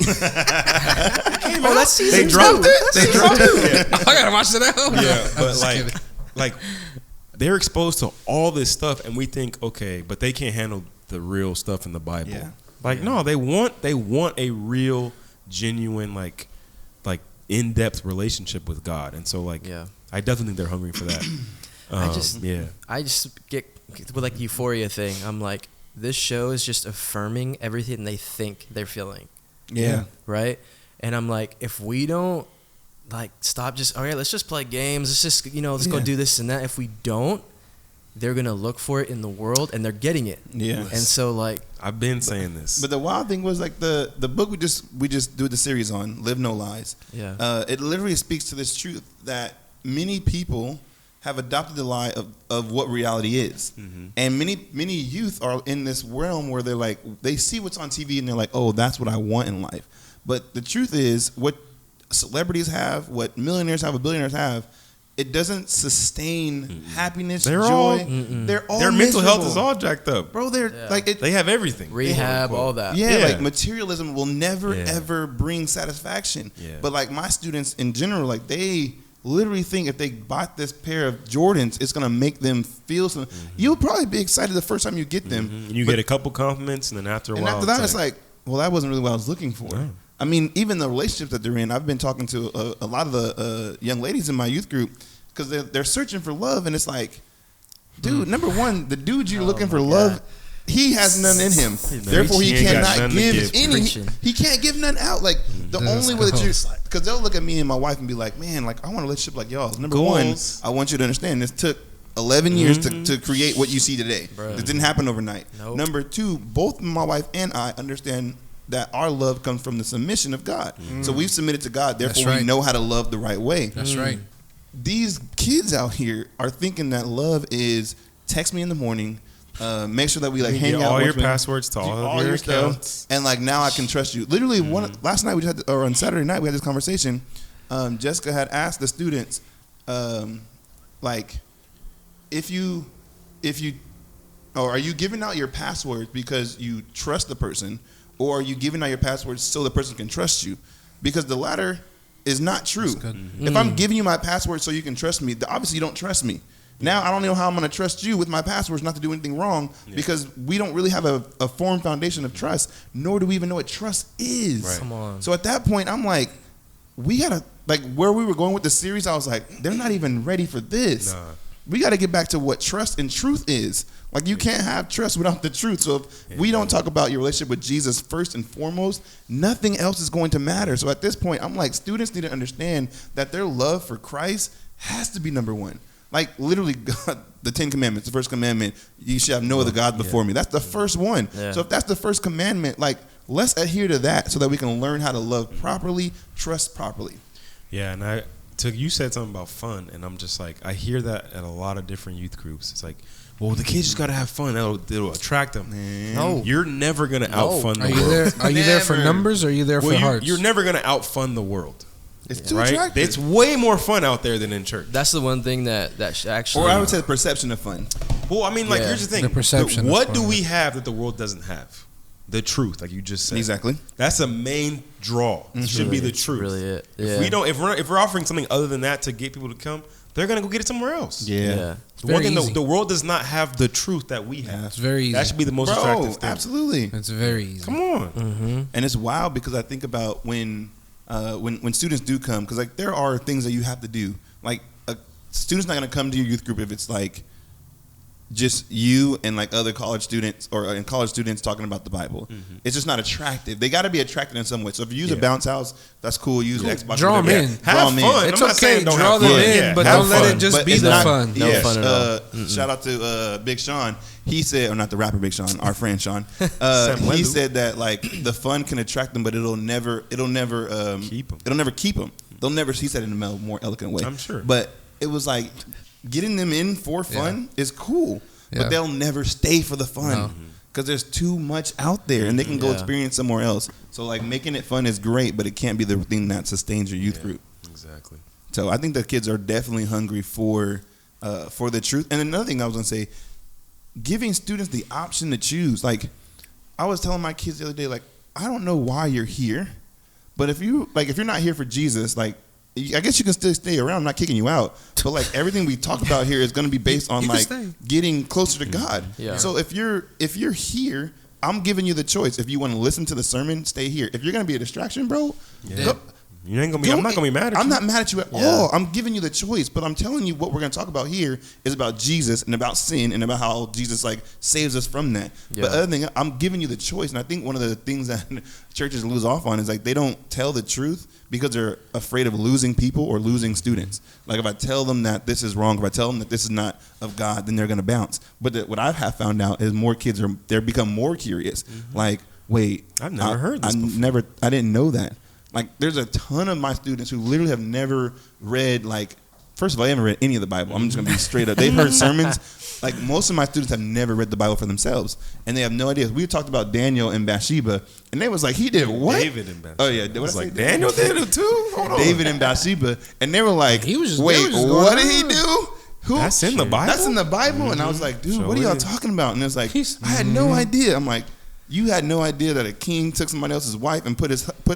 Oh, that's season They dropped it. They dropped it. Yeah. I gotta watch it now. Yeah, I'm but just kidding. like they're exposed to all this stuff, and we think, okay, but they can't handle the real stuff in the Bible. Yeah. Like, no, they want a real, genuine, like in-depth relationship with God, and so like, I definitely think they're hungry for that. I just get with like Euphoria thing. I'm like, this show is just affirming everything they think they're feeling. Yeah. Right. And I'm like, if we don't like stop, just all right, let's just play games. Let's just let's go do this and that. If we don't, they're gonna look for it in the world, and they're getting it. Yeah. And so like, I've been saying this, But the wild thing was like the book we just do the series on, Live No Lies. Yeah. It literally speaks to this truth that many people have adopted the lie of what reality is. And many youth are in this realm where they're like, they see what's on TV and they're like, oh, that's what I want in life. But the truth is, what celebrities have, what millionaires have, what billionaires have, it doesn't sustain happiness, They're joy. all- They're all their mental health miserable. is all jacked up, Bro, they're like it, They have everything, rehab, all that. yeah, Yeah. like materialism will never Yeah. ever bring satisfaction. Yeah. But like my students in general, like they literally think if they bought this pair of Jordans, it's gonna make them feel something. You'll probably be excited the first time you get them. And you get a couple compliments, and then after a And while, after that, it's like, well, that wasn't really what I was looking for. No. I mean, even the relationships that they're in, I've been talking to a lot of the young ladies in my youth group because they're searching for love, and it's like, dude, number one, the dude you're looking for love, he has none in him. Therefore, he He ain't got cannot none to give give. any. Preaching. He can't give none out. Like the That's only way that close. you, because they'll look at me and my wife and be like, man, like I want a relationship like y'all. Number Goals. one, I want you to understand this took 11 years to create what you see today. Bruh. This didn't happen overnight. Nope. Number two, both my wife and I understand that our love comes from the submission of God. So we've submitted to God, therefore right. we know how to love the right way. That's right. These kids out here are thinking that love is text me in the morning, make sure that we like You hang get out all with your me, passwords to do all of your accounts. stuff, and like now I can trust you. Literally, last night or on Saturday night we had this conversation. Jessica had asked the students, like, if you, or are you giving out your passwords because you trust the person, or are you giving out your passwords so the person can trust you? Because the latter is not true. That's good. If I'm giving you my password so you can trust me, obviously you don't trust me. Now I don't know how I'm going to trust you with my passwords not to do anything wrong because we don't really have a firm foundation of trust, nor do we even know what trust is. Right. Come on. So at that point, I'm like, we got to, like where we were going with the series, I was like, they're not even ready for this. Nah. We got to get back to what trust and truth is. Like you can't have trust without the truth. So if we don't talk about your relationship with Jesus first and foremost, nothing else is going to matter. So at this point, I'm like, students need to understand that their love for Christ has to be number one. Like literally, God, the 10 Commandments, the first commandment, you shall have no other God before me. That's the first one. Yeah. So if that's the first commandment, like let's adhere to that so that we can learn how to love properly, trust properly. Yeah, and you said something about fun, and I'm just like, I hear that at a lot of different youth groups. It's like, well, the kids just gotta have fun. It'll attract them. No. You're never gonna outfun the Are you world. there? Are you there for Never. numbers, or are you there for hearts? You're never gonna outfun the world, It's too right? attractive. It's way more fun out there than in church. That's the one thing that actually. Or I would say the perception of fun. Well, I mean, like, Yeah. here's the thing: The perception What is do fun. we have that the world doesn't have? The truth, like you just said. Exactly. That's a main draw. It should be the It's truth. really it. If Yeah. we don't, if we're offering something other than that to get people to come, they're gonna go get it somewhere else. Yeah. The one very thing easy. the world does not have the truth that we have. It's very easy. That should be the most attractive thing. Absolutely. It's very easy. Come on. Mm-hmm. And it's wild because I think about when students do come, because like there are things that you have to do. Like a student's not going to come to your youth group if it's like just you and like other college students and college students talking about the Bible. It's just not attractive. They got to be attracted in some way. So if you use a bounce house, that's cool. Use Xbox. Draw them in. Have fun. It's I'm not okay. saying don't Draw have them fun. in, but Have don't let fun. it just But be it's the not- fun. No fun at all. Shout out to Big Sean. He said, or not the rapper Big Sean, our friend Sean. He said that like the fun can attract them, but it'll never keep them. It'll never keep them. They'll never. He said it in a more eloquent way. I'm sure. But it was like getting them in for fun is cool, but they'll never stay for the fun because there's too much out there, and they can go experience somewhere else. So like making it fun is great, but it can't be the thing that sustains your youth group. Exactly. So I think the kids are definitely hungry for the truth. And another thing I was gonna say, giving students the option to choose. Like I was telling my kids the other day, like I don't know why you're here, but if you're not here for Jesus, like I guess you can still stay around. I'm not kicking you out, but like everything we talk about here is going to be based on like getting closer to God. Yeah. So if you're here, I'm giving you the choice. If you want to listen to the sermon, stay here. If you're going to be a distraction, bro, go, You ain't gonna be. I'm not gonna be mad at you. I'm not mad at you at all. I'm giving you the choice, but I'm telling you what we're gonna talk about here is about Jesus and about sin and about how Jesus like saves us from that. But other thing, I'm giving you the choice, and I think one of the things that churches lose off on is like they don't tell the truth because they're afraid of losing people or losing students. Like if I tell them that this is wrong, if I tell them that this is not of God, then they're gonna bounce. But what I have found out is more kids they're become more curious. Like, wait, I've never heard this before. I didn't know that. Like, there's a ton of my students who literally have never read, like, first of all, they haven't read any of the Bible. I'm just going to be straight up. They've heard sermons. Like, most of my students have never read the Bible for themselves. And they have no idea. We talked about Daniel and Bathsheba, and they was like, he did what? David and Bathsheba. Oh, yeah. What was I like, say? Daniel did it too? Hold on. David and Bathsheba. And they were like, He was just- wait, they were just going what did on. he do? Who? That's in the Bible? That's in the Bible? And I was like, dude, Sure what are y'all is. talking about? And it's like, I had no idea. I'm like, you had no idea that a king took somebody else's wife and put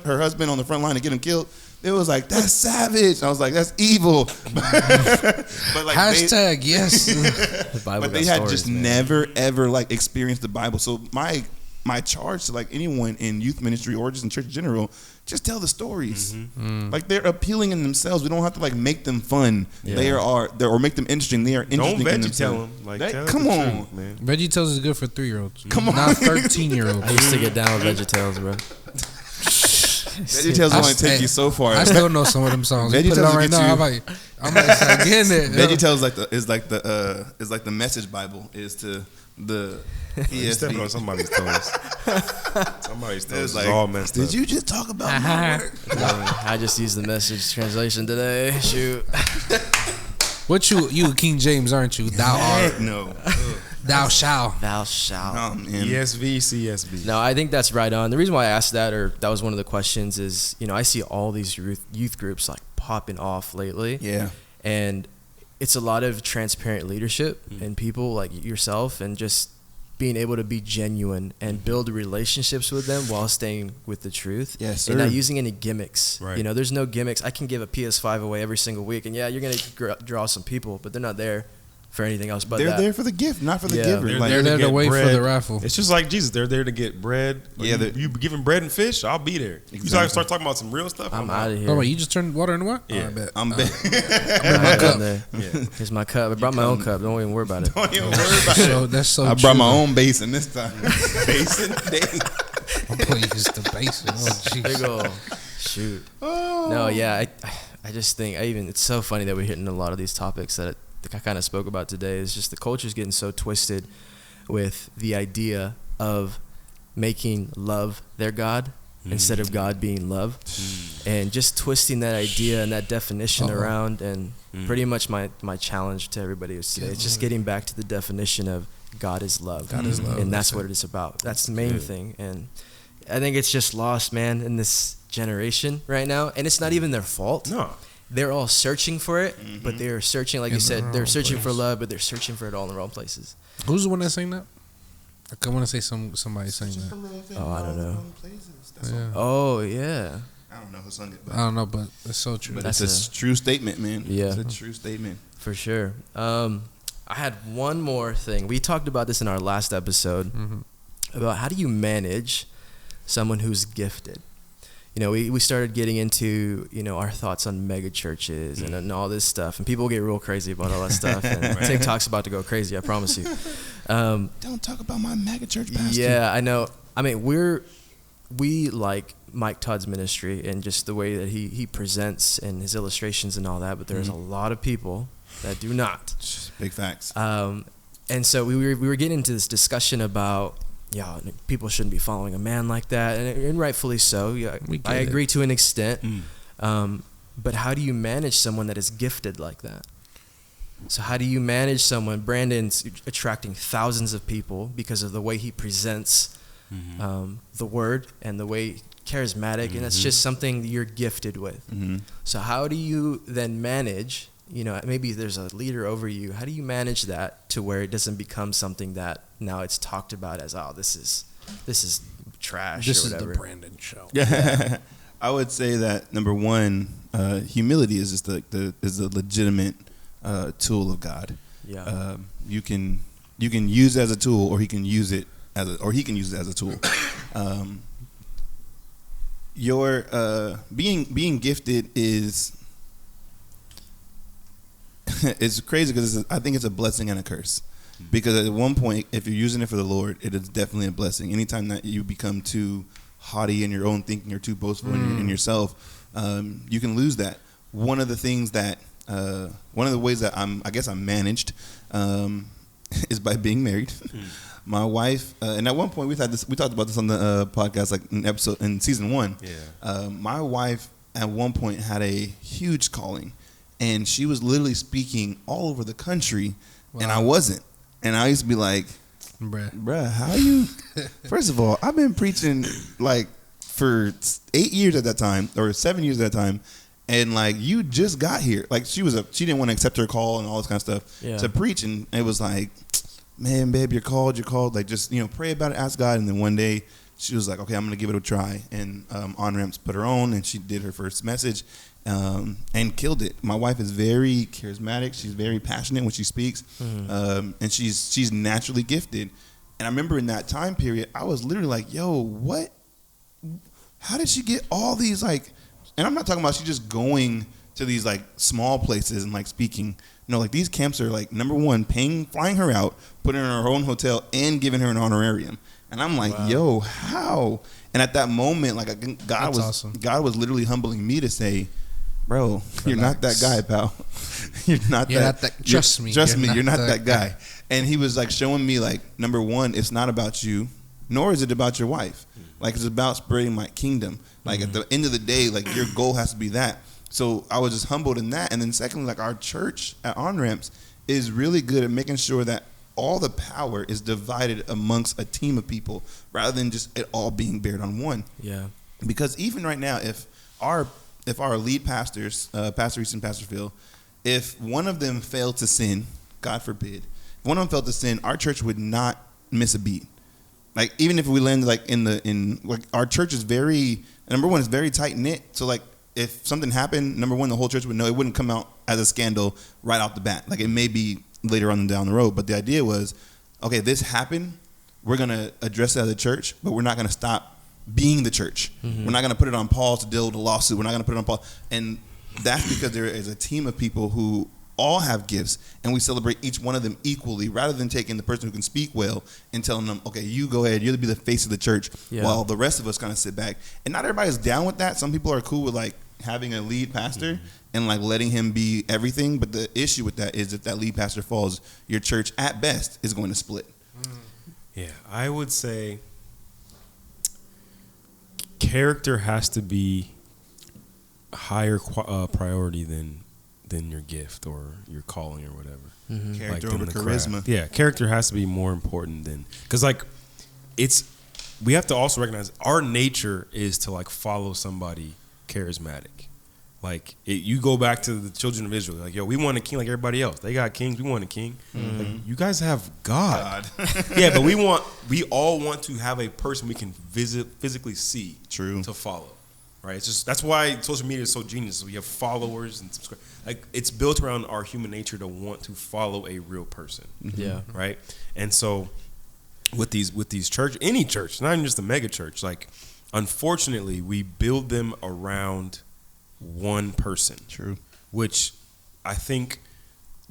her husband on the front line to get him killed. It was like, that's savage. I was like, that's evil. But like Hashtag yes. The Bible but they got had stories, just man. never ever like experienced the Bible. So my charge to like anyone in youth ministry or just in church in general, just tell the stories. Like they're appealing in themselves. We don't have to like make them fun. They are or make them interesting. They are interesting. Don't in veggie tell themselves. them. Like, That- tell come the on. truth, man. Veggie Tales is good for 3-year-olds. Come on. Not 13-year-olds. I used to get down with VeggieTales, bro. VeggieTales only take you so far. I still know some of them songs. You put it VeggieTales on right will now. get I might start getting it. VeggieTales is like the message Bible is to the You stepping on ESV. somebody's toes. Somebody's toes It's is like, all messed did up. you just talk about my work? I just used the Message translation today. Shoot. What you King James, aren't you? Thou art. Heck no. Thou shalt. Thou shalt. Oh, man. ESV, CSB. No, I think that's right on. The reason why I asked that, or that was one of the questions, is I see all these youth groups like popping off lately. Yeah. And it's a lot of transparent leadership and people like yourself, and just being able to be genuine and build relationships with them while staying with the truth. Yes, and sir. not using any gimmicks. Right. There's no gimmicks. I can give a PS5 away every single week, and yeah, you're gonna draw some people, but they're not there for anything else but They're that. there for the gift, not for the Yeah. giver. They're Like, They're there to get wait for bread. the raffle. It's just like Jesus. They're there to get bread. Yeah, you giving bread and fish, I'll be there. You Exactly. start talking about some real stuff, I'm out of here. Oh wait, you just turned water into what? Yeah. Oh, I bet. I'm My cup. Yeah. Here's my cup. I brought my own cup. Don't even worry about it. Don't even worry about So it. that's so. I brought true. my own basin this time. Basin day. Please, the basin. Oh Big jeez. ol' shoot. No, yeah. I just think it's so funny that we're hitting a lot of these topics that I kind of spoke about today. Is just the culture's getting so twisted with the idea of making love their God instead of God being love, and just twisting that idea and that definition around. And pretty much my challenge to everybody is today. It's just getting back to the definition of God is love. God is love. And that's what it is about. That's the main thing. And I think it's just lost, man, in this generation right now. And it's not even their fault. No. They're all searching for it, but they're searching, like you In the said, they're wrong searching for place. love, but they're searching for it all in the wrong places. Who's the one that's saying that? I want to say somebody saying that. Oh, I don't know. Yeah. Oh, yeah. I don't know who sung it, I don't know, but it's so true. but That's it's a true statement, man. Yeah. It's a true statement. For sure. I had one more thing. We talked about this in our last episode about how do you manage someone who's gifted. we started getting into, our thoughts on mega churches and all this stuff. And people get real crazy about all that stuff. And TikTok's about to go crazy, I promise you. Don't talk about my mega church pastor. Yeah, I know. I mean, we like Mike Todd's ministry and just the way that he presents and his illustrations and all that. But there's a lot of people that do not. Big facts. And so we were getting into this discussion about, people shouldn't be following a man like that, and rightfully so. Yeah, I agree to an extent. But how do you manage someone that is gifted like that? So how do you manage someone? Brandon's attracting thousands of people because of the way he presents the word and the way charismatic, and it's just something you're gifted with. So how do you then manage? Maybe there's a leader over you. How do you manage that to where it doesn't become something that now it's talked about as, this is trash This or is whatever? the Brandon show. Yeah. I would say that number one, humility is just is a legitimate tool of God. Yeah. You can use it as a tool, or he can use it as a tool. Your being gifted is. It's crazy because I think it's a blessing and a curse. Because at one point, if you're using it for the Lord, it is definitely a blessing. Anytime that you become too haughty in your own thinking or too boastful in yourself, you can lose that. One of the things that, one of the ways that I'm managed is by being married. My wife, and at one point we talked about this on the podcast, like in season 1. Yeah. My wife at one point had a huge calling. And she was literally speaking all over the country, and I wasn't. And I used to be like, bruh, how you? First of all, I've been preaching like for 8 years at that time, or 7 years at that time, and like you just got here. Like she didn't want to accept her call and all this kind of stuff to preach, and it was like, man, babe, you're called. Like just pray about it, ask God. And then one day she was like, okay, I'm gonna give it a try. And On Ramps put her on, and she did her first message. And killed it. My wife is very charismatic. She's very passionate when she speaks, and she's naturally gifted. And I remember in that time period, I was literally like, "Yo, what? How did she get all these like?" And I'm not talking about she just going to these like small places and like speaking. No, like these camps are like, number one, flying her out, putting her in her own hotel, and giving her an honorarium. And I'm like, "Yo, how?" And at that moment, like God was literally humbling me to say, bro, you're not that guy, pal. You're not that. Trust me, you're not that guy. And he was like showing me, like, number one, it's not about you, nor is it about your wife. Like, it's about spreading my kingdom. Like, at the end of the day, like, your goal has to be that. So I was just humbled in that. And then secondly, like, our church at On Ramps is really good at making sure that all the power is divided amongst a team of people rather than just it all being bared on one. Yeah. Because even right now, if our lead pastors, Pastor Reese and Pastor Phil, if one of them failed to sin, God forbid, if one of them failed to sin, our church would not miss a beat. Like even if we landed like in our church is very, number one, it's very tight knit. So like if something happened, number one, the whole church would know. It wouldn't come out as a scandal right off the bat. Like it may be later on down the road, but the idea was, okay, this happened. We're gonna address it as a church, but we're not gonna stop being the church. We're not going to put it on pause to deal with a lawsuit. We're not going to put it on pause. And that's because there is a team of people who all have gifts, and we celebrate each one of them equally rather than taking the person who can speak well and telling them, okay, you go ahead, you'll be the face of the church, while the rest of us kind of sit back. And not everybody's down with that. Some people are cool with like having a lead pastor and like letting him be everything. But the issue with that is if that lead pastor falls, your church at best is going to split. Yeah, I would say character has to be a higher priority than your gift or your calling or whatever. Character over charisma. Craft. Yeah, character has to be more important than, because like we have to also recognize our nature is to like follow somebody charismatic. Like you go back to the children of Israel, like, yo, we want a king like everybody else. They got kings, we want a king. Like, you guys have God. Yeah, but we all want to have a person we can physically see. True. To follow. Right? It's just that's why social media is so genius. We have followers and subscribe. Like it's built around our human nature to want to follow a real person. Yeah. Right? And so with these church, any church, not even just a mega church, like unfortunately, we build them around one person. True. Which I think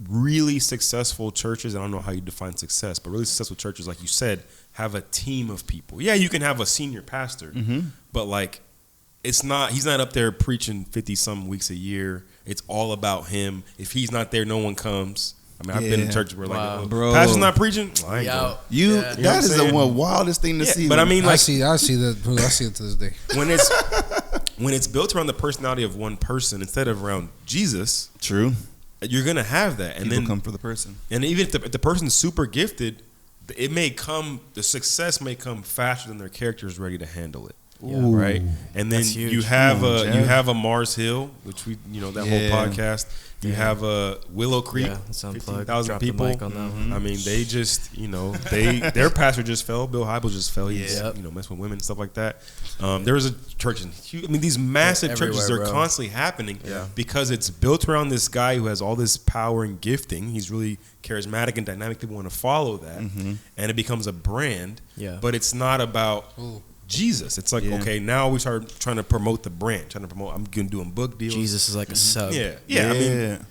really successful churches, I don't know how you define success, but really successful churches, like you said, have a team of people. Yeah, you can have a senior pastor, but like he's not up there preaching 50-some weeks a year. It's all about him. If he's not there, no one comes. I mean, I've been in churches where like, bro, pastor's not preaching. I ain't going. That is the wildest thing to see. But I mean, like, I see that. I see it to this day. When it's built around the personality of one person instead of around Jesus, true, you're gonna have that, and people then come for the person. And even if the person's super gifted, the success may come faster than their character is ready to handle it. Yeah. Right, and then you have a Mars Hill, which we that whole podcast. You have a Willow Creek, 15,000 people. The mic on that one. I mean, they just their pastor just fell. Bill Hybels just fell. He's messing with women and stuff like that. There was a church these massive churches are constantly happening because it's built around this guy who has all this power and gifting. He's really charismatic and dynamic. People want to follow that, and it becomes a brand. Yeah. But it's not about Jesus. It's like, okay, now we start trying to promote the brand, I'm doing book deals. Jesus is like a sub. Yeah. I mean,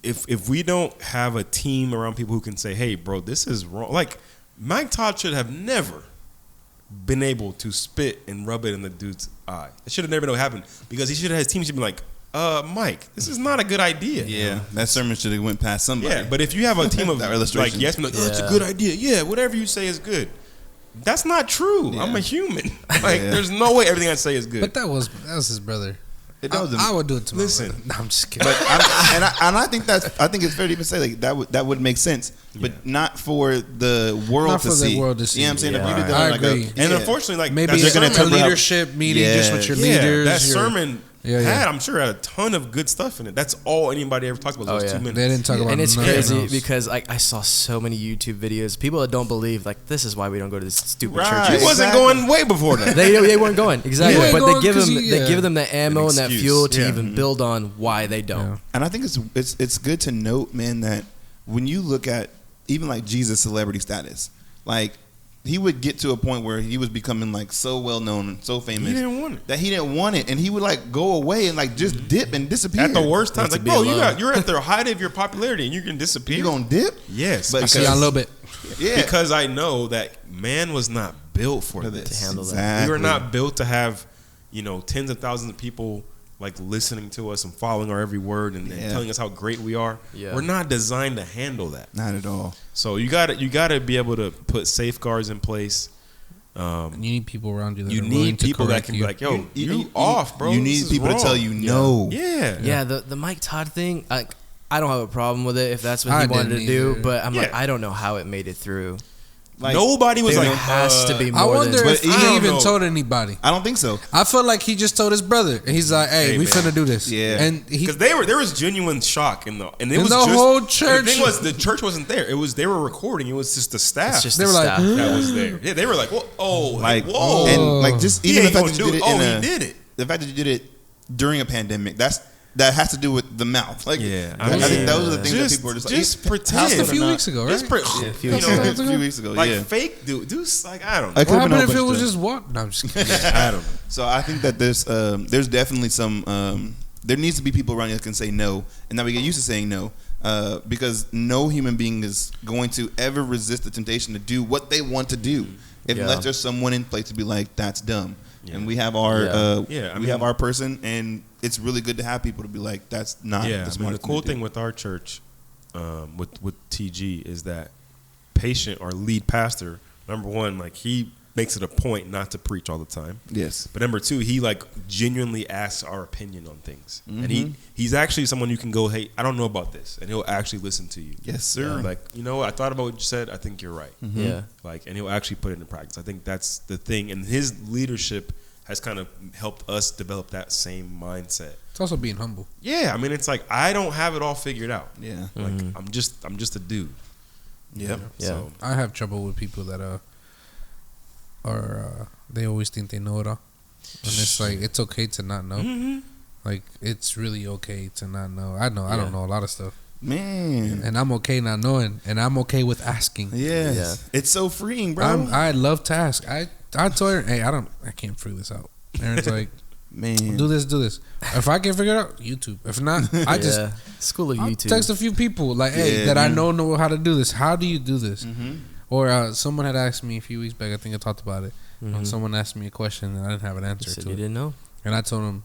if we don't have a team around people who can say, hey, bro, this is wrong. Like, Mike Todd should have never been able to spit and rub it in the dude's eye. It should have never been able to happen because his team should be like, Mike, this is not a good idea. Yeah, that sermon should have went past somebody. Yeah, but if you have a team of that illustration. like, yes, it's a good idea. Yeah, whatever you say is good. That's not true. I'm a human. Like, there's no way everything I say is good. But that was his brother. I would do it to my Listen. brother. No, I'm just kidding. But I think it's fair to even say like that would make sense, but not for the world to see. You know what I'm saying? Yeah. If you did I that agree. And unfortunately, like maybe that's a leadership meeting just with your leaders. That sermon I'm sure had a ton of good stuff in it. That's all anybody ever talks about. Those 2 minutes. They didn't talk about. And it's crazy else. because I saw so many YouTube videos. People that don't believe, like, this is why we don't go to this stupid church. He wasn't going way before that. They weren't going exactly, but they give them the ammo and that fuel to even build on why they don't. Yeah. And I think it's good to note, man, that when you look at even like Jesus' celebrity status, like, he would get to a point where he was becoming like so well known and so famous He didn't want it, and he would like go away and like just dip and disappear at the worst times. Like, bro, you're at the height of your popularity and you can disappear. You gonna dip? Yes, but I see a little bit. Yeah, because I know that man was not built for this. To handle that. We were not built to have tens of thousands of people like listening to us and following our every word and telling us how great we are. Yeah. We're not designed to handle that. Not at all. So you gotta be able to put safeguards in place. You need people around you. You need people that can be like, yo, you off, bro. You need people to tell you no. Yeah. The Mike Todd thing, I don't have a problem with it if that's what he wanted to do, but I'm like, I don't know how it made it through. Like, nobody was like, has to be more. I wonder if he he even told anybody. I don't think so. I feel like he just told his brother, and he's like, "Hey, we finna do this." Yeah, and because there was genuine shock in it was the whole church. The thing was, the church wasn't there. They were recording. It was just the staff. They were like, that was there. Yeah, they were like, whoa, whoa, and like just even the fact that you did it. He did it. The fact that you did it during a pandemic. That has to do with the mouth. Like, I think those are the things that people are just pretend. Just a few weeks ago, right? A few weeks ago. Like fake dude, like I don't know. What happened if it was just what? No, I'm just kidding. I don't know. So I think that there's definitely some. There needs to be people around you that can say no, and that we get used to saying no, because no human being is going to ever resist the temptation to do what they want to do, unless there's someone in place to be like, that's dumb. Yeah. And we have our we have our person, and it's really good to have people to be like, that's not the smartest the cool thing with our church, with TG, is that patient, our lead pastor, number one, like, he makes it a point not to preach all the time. Yes. But number two, he like genuinely asks our opinion on things. And he's actually someone you can go, hey, I don't know about this, and he'll actually listen to you. Yes, sir. Like, I thought about what you said, I think you're right. Yeah. Like, and he'll actually put it into practice. I think that's the thing, and his leadership has kind of helped us develop that same mindset. It's also being humble. Yeah, I mean, it's like, I don't have it all figured out. Yeah. Like, I'm just a dude. Yeah. So I have trouble with people that they always think they know it all, and it's like, it's okay to not know. Like, it's really okay to not know. I don't know a lot of stuff, man, and I'm okay not knowing, and I'm okay with asking. Yes. It's so freeing, bro. I love to ask. I told her, hey, I can't figure this out. Aaron's like, Man, do this. If I can figure it out, YouTube. If not, I just school of YouTube. text a few people like, hey, I know how to do this. How do you do this? Mm-hmm. Or someone had asked me a few weeks back. I think I talked about it. Someone asked me a question and I didn't have an answer to it. You didn't know, and I told him,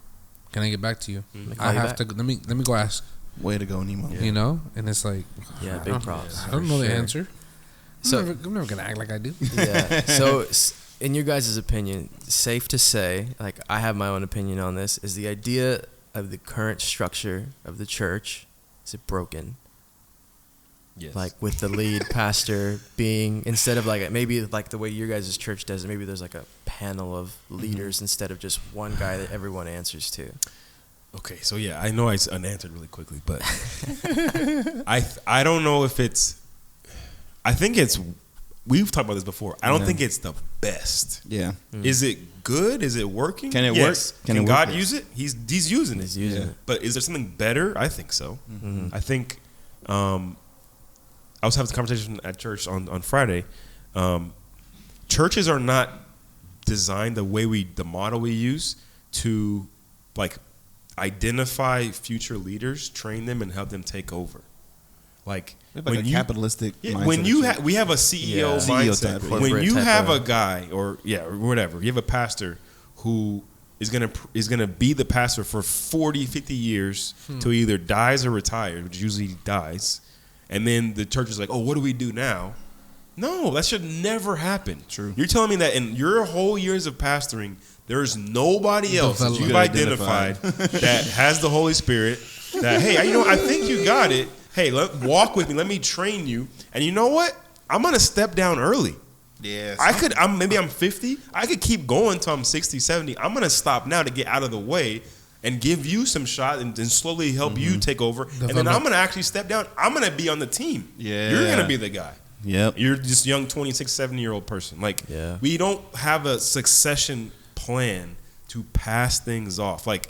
"Can I get back to you? I have to. Let me go ask." Way to go, Nemo. You know, and it's like, big props. I don't know the answer. So I'm never gonna act like I do. Yeah. So, in your guys' opinion, safe to say, like I have my own opinion on this, is the idea of the current structure of the church, is it broken? Yes. Like with the lead pastor being, instead of like maybe like the way your guys' church does it, maybe there's like a panel of leaders instead of just one guy that everyone answers to. Okay, so yeah, I know I unanswered really quickly, but I don't know if it's. I think it's. We've talked about this before. I don't think it's the best. Yeah. Is it good? Is it working? Can it yes. work? Can it God work? use it? He's using it. He's using it. But is there something better? I think so. I think. I was having this conversation at church on Friday. Churches are not designed the model we use to like identify future leaders, train them, and help them take over. Like when a capitalistic mindset when we have a CEO mindset. CEO type, when you have a guy or whatever, you have a pastor who is gonna be the pastor for 40, 50 years till he either dies or retires, which usually dies. And then the church is like, oh, what do we do now? No, that should never happen. True. You're telling me that in your whole years of pastoring, there's nobody else that you've identified that has the Holy Spirit. That hey, I think you got it. Hey, walk with me. Let me train you. And you know what? I'm gonna step down early. Yeah. Maybe I'm 50. I could keep going till I'm 60, 70. I'm gonna stop now to get out of the way and give you some shot and slowly help you take over. And then I'm gonna actually step down. I'm gonna be on the team. Yeah. You're gonna be the guy. Yep. You're just young 26, 70-year-old person. Like we don't have a succession plan to pass things off. Like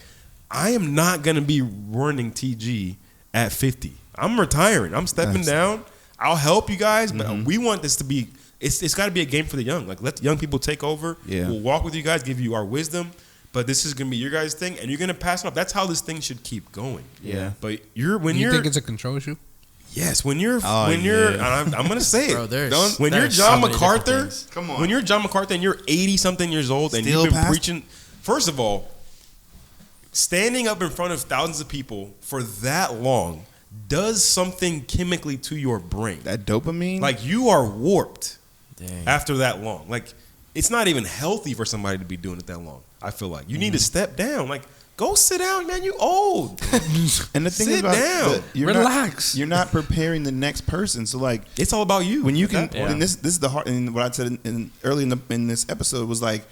I am not gonna be running TG at 50. I'm retiring. I'm stepping down. I'll help you guys, but we want this to be. It's got to be a game for the young. Like let the young people take over. Yeah. We'll walk with you guys, give you our wisdom, but this is gonna be your guys' thing, and you're gonna pass it off. That's how this thing should keep going. Yeah. But you think it's a control issue? Yes, when you're I'm gonna say it. Bro, when you're John MacArthur, come on. When you're John MacArthur and you're 80-something years old and Still you've been preaching, first of all, standing up in front of thousands of people for that long does something chemically to your brain. That dopamine? Like you are warped after that long. Like it's not even healthy for somebody to be doing it that long. I feel like you need to step down. Like go sit down, man. You old. And the thing sit about down. Relax. You're not preparing the next person. So like it's all about you. When you can, and this is the heart. And what I said early in this episode was like,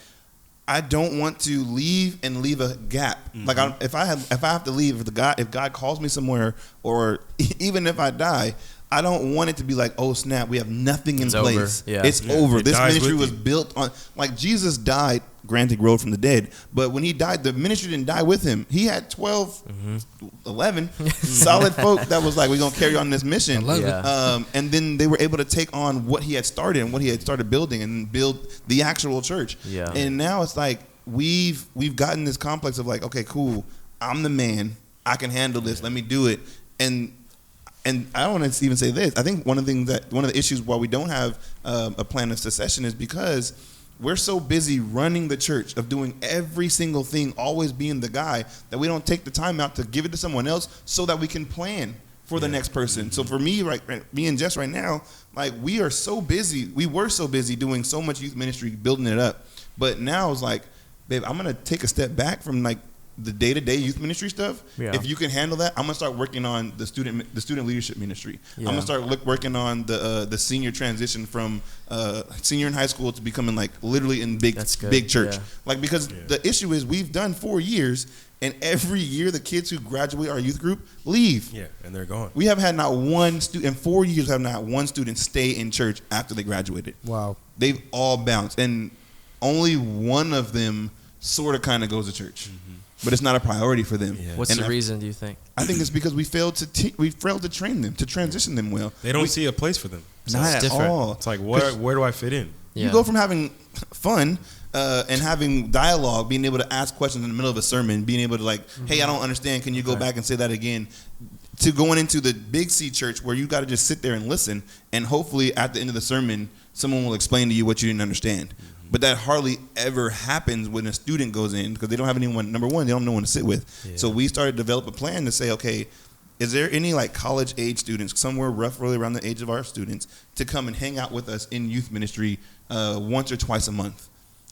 I don't want to leave a gap. Like if I have to leave, if God calls me somewhere, or even if I die, I don't want it to be like, oh snap, we have nothing in place. Over. Yeah. It's over. It this ministry with was built on, like Jesus died, granted rose from the dead, but when he died, the ministry didn't die with him. He had 11 solid folk that was like, we're going to carry on this mission. And then they were able to take on what he had started and what he had started building and build the actual church. Yeah. And now it's like, we've gotten this complex of like, okay, cool, I'm the man, I can handle this, let me do it. And I don't want to even say this. I think one of the issues why we don't have a plan of succession is because we're so busy running the church, of doing every single thing, always being the guy, that we don't take the time out to give it to someone else so that we can plan for the next person. So for me, me and Jess right now, like we are so busy. We were so busy doing so much youth ministry, building it up. But now it's like, babe, I'm going to take a step back from like the day-to-day youth ministry stuff. If you can handle that, I'm gonna start working on the student leadership ministry. I'm gonna start working on the senior transition from senior in high school to becoming like literally in big church. Like because the issue is we've done 4 years, and every year the kids who graduate our youth group leave. Yeah, and they're gone. We have had not one student in 4 years. Have not one student stay in church after they graduated. Wow, they've all bounced, and only one of them sort of kind of goes to church. But it's not a priority for them. Yeah. What's the reason, do you think? I think it's because we failed to train them, to transition them well. They don't see a place for them. Not at all. It's like, where do I fit in? You go from having fun and having dialogue, being able to ask questions in the middle of a sermon, being able to like, hey, I don't understand. Can you go back and say that again? To going into the Big C church where you got to just sit there and listen, and hopefully at the end of the sermon, someone will explain to you what you didn't understand. But that hardly ever happens when a student goes in because they don't have anyone. Number one, they don't know one to sit with. Yeah. So we started to develop a plan to say, okay, is there any like college age students somewhere roughly around the age of our students to come and hang out with us in youth ministry once or twice a month,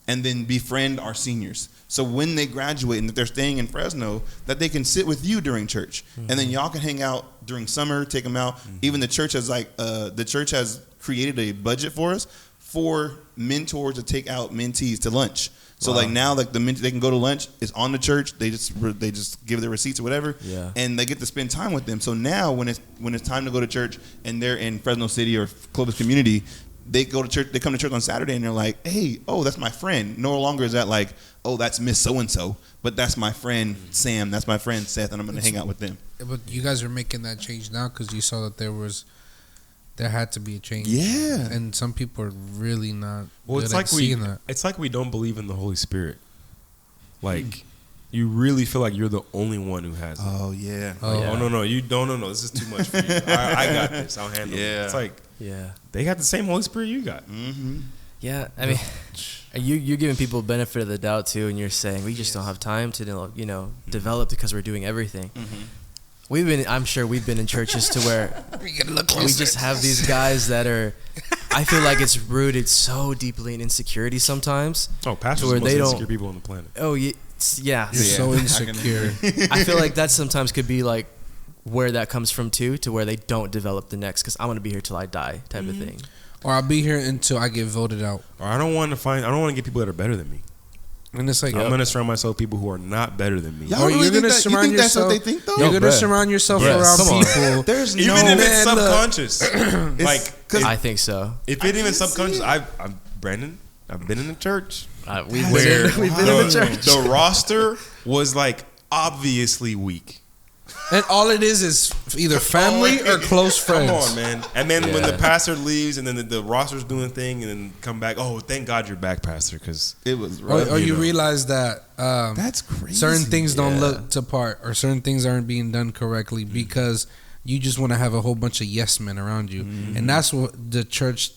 and then befriend our seniors. So when they graduate and if they're staying in Fresno, that they can sit with you during church, and then y'all can hang out during summer, take them out. Even the church has created a budget for us for mentors to take out mentees to lunch. So like now, like they can go to lunch. It's on the church. They just give their receipts or whatever, and they get to spend time with them. So now when it's time to go to church and they're in Fresno City or Clovis community, they go to church. They come to church on Saturday and they're like, hey, oh, that's my friend. No longer is that like, oh, that's Miss So and So, but that's my friend Sam. That's my friend Seth, and I'm going to hang out with them. But you guys are making that change now because you saw that there had to be a change. Yeah. And some people are really not good it's at like seeing that. It's like we don't believe in the Holy Spirit. Like, you really feel like you're the only one who has it. Oh, yeah. Oh, no. You don't. No. This is too much for you. I got this. I'll handle it. It's like, they got the same Holy Spirit you got. Mm-hmm. Yeah, I mean, you're giving people benefit of the doubt, too, and you're saying we just don't have time to, develop because we're doing everything. Mm-hmm. I'm sure we've been in churches to where we just have these guys that are, I feel like it's rooted so deeply in insecurity sometimes. Oh, pastors are the most insecure people on the planet. Oh, yeah. You're so insecure. I feel like that sometimes could be like where that comes from too, to where they don't develop the next, because I want to be here till I die type of thing. Or I'll be here until I get voted out. Or I don't want to get people that are better than me. And it's like, I'm going to surround myself with people who are not better than me. Y'all really you're going to surround yourself. That's what they think, though? You're going to surround yourself around people. There's even if it's subconscious. I think so. If it even subconscious, I'm Brandon. I've been in the church. We've been in the church. The roster was like obviously weak. And all it is either family or close friends. Come on, man. And then when the pastor leaves and then the roster's doing a thing and then come back, oh, thank God you're back, pastor, because it was rough. Or you realize that that's crazy. Certain things don't look to part, or certain things aren't being done correctly because you just want to have a whole bunch of yes men around you. And that's what the church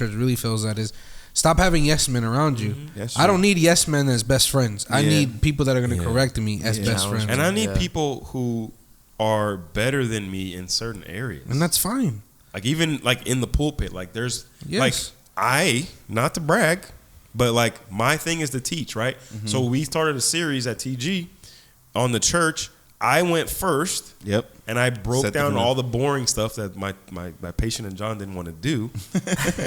really feels that is. Stop having yes men around you. I don't need yes men as best friends. I need people that are going to correct me as best friends. And I need people who are better than me in certain areas. And that's fine. Like even like in the pulpit, like there's like not to brag, but like my thing is to teach, right? So we started a series at TG on the church. I went first. Yep. And I broke down all the boring stuff that my patient and John didn't want to do.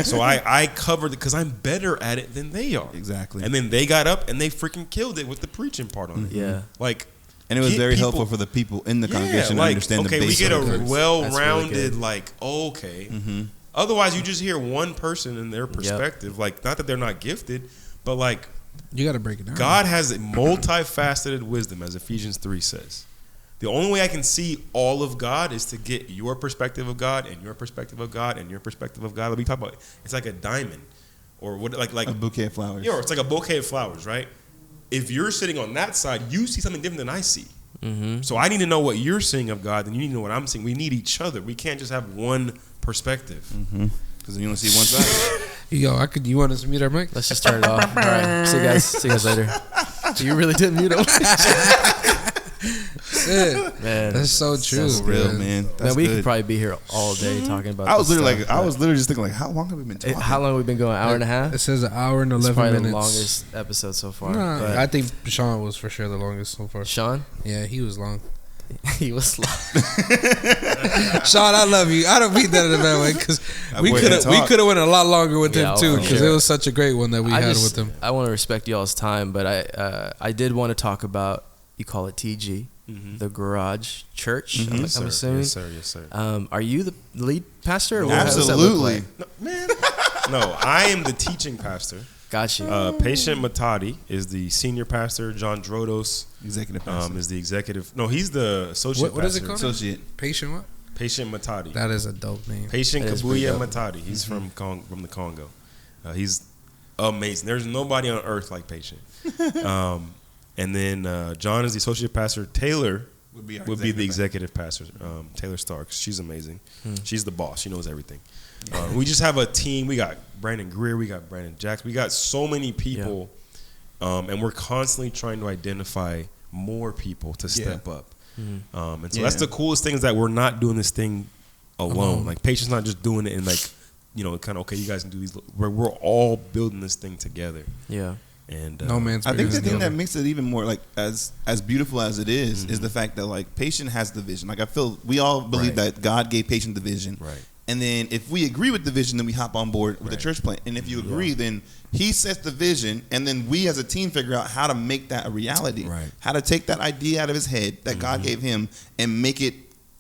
So I covered it because I'm better at it than they are. Exactly. And then they got up and they freaking killed it with the preaching part on it. Yeah. Like, and it was very helpful for the people in the congregation to understand the basics. We get a well-rounded, really Otherwise, you just hear one person in their perspective. Like, not that they're not gifted, but like, you got to break it down. God has a multifaceted wisdom, as Ephesians 3 says. The only way I can see all of God is to get your perspective of God and your perspective of God and your perspective of God. Like we talk about, it's like a diamond, or what, like a bouquet of flowers. Yeah, or it's like a bouquet of flowers, right? If you're sitting on that side, you see something different than I see. So I need to know what you're seeing of God, and you need to know what I'm seeing. We need each other. We can't just have one perspective. Because you only see one side. Yo, you want us to mute our mic? Let's just turn it off. All right, see you guys later. You really didn't mute him. Man, that's so true. That's real, man. That's we could probably be here all day talking about. I was literally just thinking how long have we been talking? How long have we been going? Hour and a half. It says an hour and 11 probably minutes. The longest episode so far. Nah, I think Sean was for sure the longest so far. Sean? Yeah, he was long. He was long. Sean, I love you. I don't mean that in a bad way because we could have went a lot longer with him too because it was such a great one that we had with him. I want to respect y'all's time, but I did want to talk about, you call it TG, the Garage Church. I'm assuming. Yes, sir. Are you the lead pastor? Or Absolutely. What no, man. No, I am the teaching pastor. Got you. Patient Matadi is the senior pastor. John Drodos, executive pastor, is the executive. No, he's the associate pastor. What is it called? Associate. Patient what? Patient Matadi. That is a dope name. Patient Kabuya Matadi. He's from the Congo. He's amazing. There's nobody on earth like Patient. And then John is the associate pastor. Taylor would be the executive pastor. Taylor Starks. She's amazing. She's the boss. She knows everything. We just have a team. We got Brandon Greer. We got Brandon Jackson. We got so many people. And we're constantly trying to identify more people to step up. And so that's the coolest thing, is that we're not doing this thing alone. Like, Patient's not just doing it and like, you know, kind of, okay, you guys can do these. We're all building this thing together. Yeah. And no man's. I think the thing that makes it even more like as beautiful as it is the fact that like Patient has the vision. Like, I feel we all believe that God gave Patient the vision. Right. And then if we agree with the vision, then we hop on board with the church plan. And if you agree, then he sets the vision, and then we as a team figure out how to make that a reality. Right. How to take that idea out of his head that God gave him and make it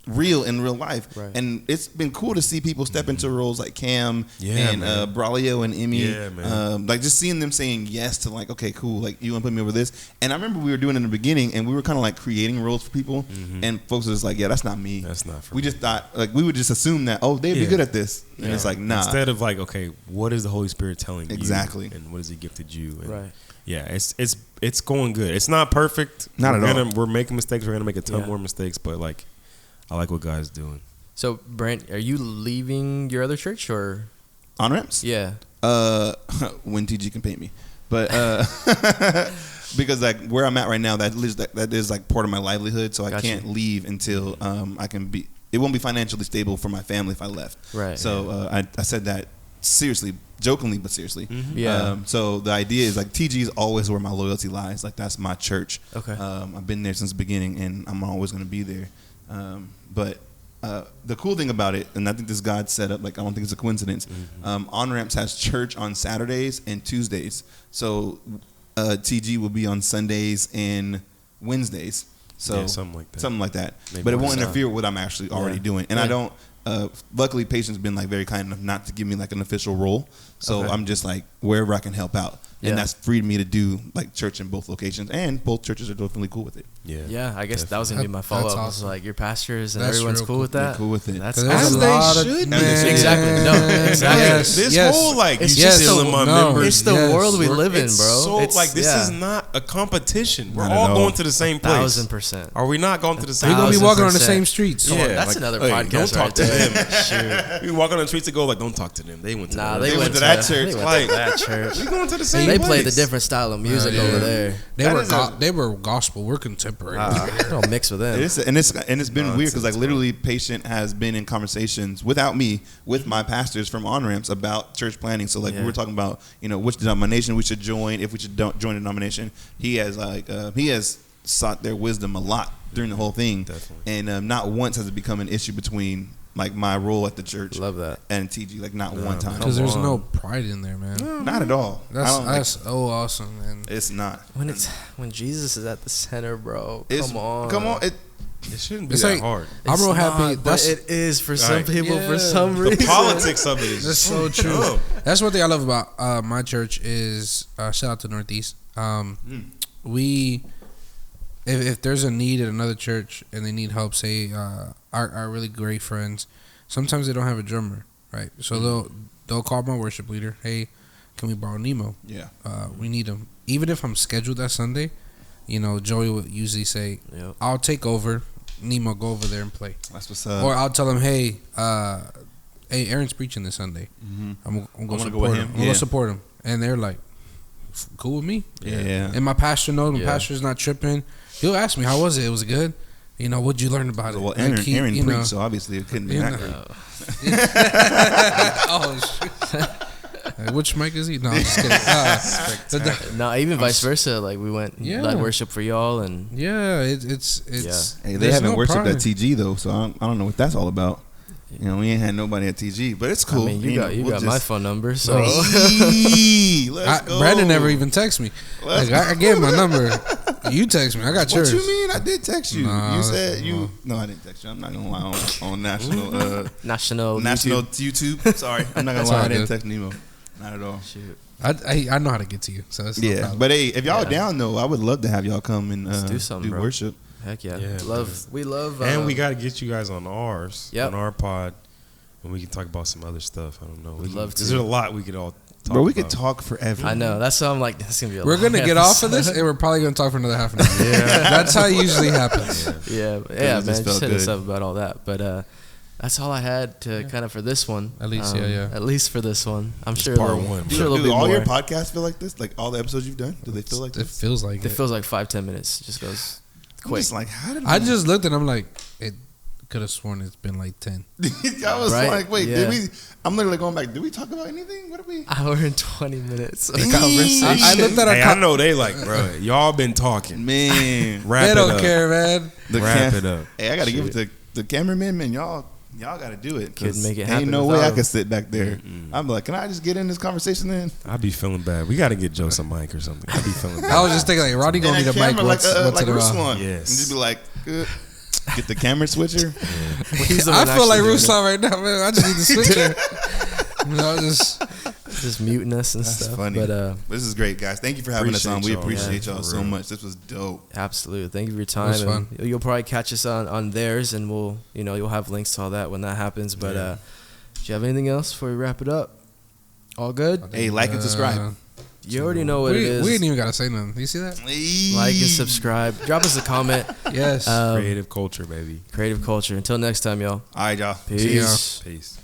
real in real life. Right. And it's been cool to see people step into roles like Cam and Braulio and Emmy. Yeah, man. Like, just seeing them saying yes to, like, okay, cool, like, you want to put me over this? And I remember we were doing it in the beginning, and we were kind of like creating roles for people, and folks was like, yeah, that's not me. That's not for me. We just thought, like, we would just assume that, oh, they'd be good at this. And it's like, nah. Instead of like, okay, what is the Holy Spirit telling you? Exactly. And what has he gifted you? And yeah, it's going good. It's not perfect. Not at all. We're making mistakes. We're going to make a ton more mistakes, but like, I like what God's doing. So, Brent, are you leaving your other church or on ramps? Yeah. When TG can pay me, but because like where I'm at right now, that is like part of my livelihood. So I can't leave until I can be. It won't be financially stable for my family if I left. Right. So I said that seriously, jokingly, but seriously. Yeah. So the idea is like TG is always where my loyalty lies. Like, that's my church. Okay. I've been there since the beginning, and I'm always going to be there. But the cool thing about it, and I think this God set up, like, I don't think it's a coincidence. On Ramps has church on Saturdays and Tuesdays. So TG will be on Sundays and Wednesdays. So something like that. Maybe, but it won't interfere with what I'm actually already doing. And I don't. Luckily, Patient's been like very kind enough not to give me like an official role. So I'm just like wherever I can help out. And that's freed me to do like church in both locations, and both churches are definitely cool with it. Yeah. I guess that was gonna be my follow up. Awesome. Like, your pastors and everyone's cool with that. They're cool with it. That's awesome. As they should. Exactly. No, exactly. This whole like it's just my members. It's the world we live in, bro. So like this is not a competition. We're all going to the same place. 1,000%. Are we not going to the same? We're gonna be walking on the same streets. Yeah, that's another podcast. Don't talk to them. We walk on the streets and go like, don't talk to them. They went to they went to that church. Like that church. We going to the same. They played a different style of music over there. They were gospel. We're contemporary. Don't mix with them. It's been weird because like literally Patient has been in conversations without me with my pastors from On Ramps about church planning. So like we were talking about, you know, which denomination we should join, if we should join a denomination. He has sought their wisdom a lot during the whole thing. Definitely. And not once has it become an issue between like my role at the church. Love that. And TG, like not one time. Because there's no pride in there, man. Not at all. That's so awesome, man. It's not. When Jesus is at the center, bro. Come on. It shouldn't be that hard. I'm real happy. But it is for some people for some reason. The politics of it is that's so true. That's one thing I love about my church is shout out to Northeast. We if there's a need at another church and they need help, say our really great friends, sometimes they don't have a drummer, right? So they'll call my worship leader, hey, can we borrow Nemo? Yeah. We need him. Even if I'm scheduled that Sunday, you know, Joey would usually say, I'll take over. Nemo, go over there and play. That's what's up. Or I'll tell him, hey, Aaron's preaching this Sunday. I'm going to support him. I'm going to support him. And they're like, cool with me. Yeah. And my pastor knows. My pastor's not tripping. He'll ask me, how was it? Was it good? You know, what'd you learn about it? Well, Aaron preached, so obviously it couldn't be that great. Oh, shit. Which mic is he? No, I'm just kidding. No, even vice versa. Like, we went led worship for y'all, and it's. Hey, they haven't worshipped at TG though, so I don't know what that's all about. You know, we ain't had nobody at TG, but it's cool. I mean, you got my phone number, so let's go. Brandon never even texted me. I gave him my number. You text me. I got yours. What you mean? I did text you. You said you. No, I didn't text you. I'm not gonna lie on national YouTube. Sorry, I'm not gonna lie. I didn't text Nemo. Not at all. Shoot. I know how to get to you, so it's no problem. But hey, if y'all down though, I would love to have y'all come and do worship. Heck yeah. We love and we got to get you guys on ours, on our pod, and we can talk about some other stuff. I don't know. We'd love to. There's a lot we could all Bro, we could talk forever. I know. That's why I'm like, this is gonna be. We're gonna get off of this, and we're probably gonna talk for another half an hour. Yeah. That's how it usually happens. Yeah, man. Just hit us up about all that. But that's all I had to kind of for this one. At least, At least for this one. I'm sure. part one. Do all your podcasts feel like this? Like all the episodes you've done? Do they feel like It this? feels like It feels like 5-10 minutes. It just goes I'm quick. just like, how did I just looked and I'm like, it could have sworn it's been like 10. I was Right? like, wait, Yeah. did we? I'm literally going back. Did we talk about anything? What did we? Hour and 20 minutes of Dang. conversation. I looked at our. Hey, I know they like, bro. Y'all been talking. Man, Wrap They it don't up. care, man. Wrap it up. Hey, I gotta give it to the cameramen, man. Y'all gotta do it. 'Cause Couldn't make it happen Ain't no way without I them. could sit back there. I'm like, can I just get in this conversation then? I be feeling bad. We got to get Joe some mic or something. I be feeling bad. I was just thinking like Roddy gonna need a mic once in a while. Ruslan. Yes. And just be like, get the camera switcher. He's the I one feel like actually doing Ruslan right now, man. I just need to switch it. You know, just muting us and That's stuff. funny. But This is great, guys. Thank you for having us on. We appreciate Yeah, y'all for so real. much. This was dope. absolutely, thank you for your time. was fun. And you'll probably catch us on theirs, and you'll have links to all that when that happens. But do you have anything else before we wrap it up? All good. Hey, like and subscribe. You already know what it is. We ain't even gotta say nothing. You see that? Like and subscribe. Drop us a comment. Yes. Creative culture, baby. Creative culture. Until next time, y'all. All right, y'all. Peace. See y'all. Peace.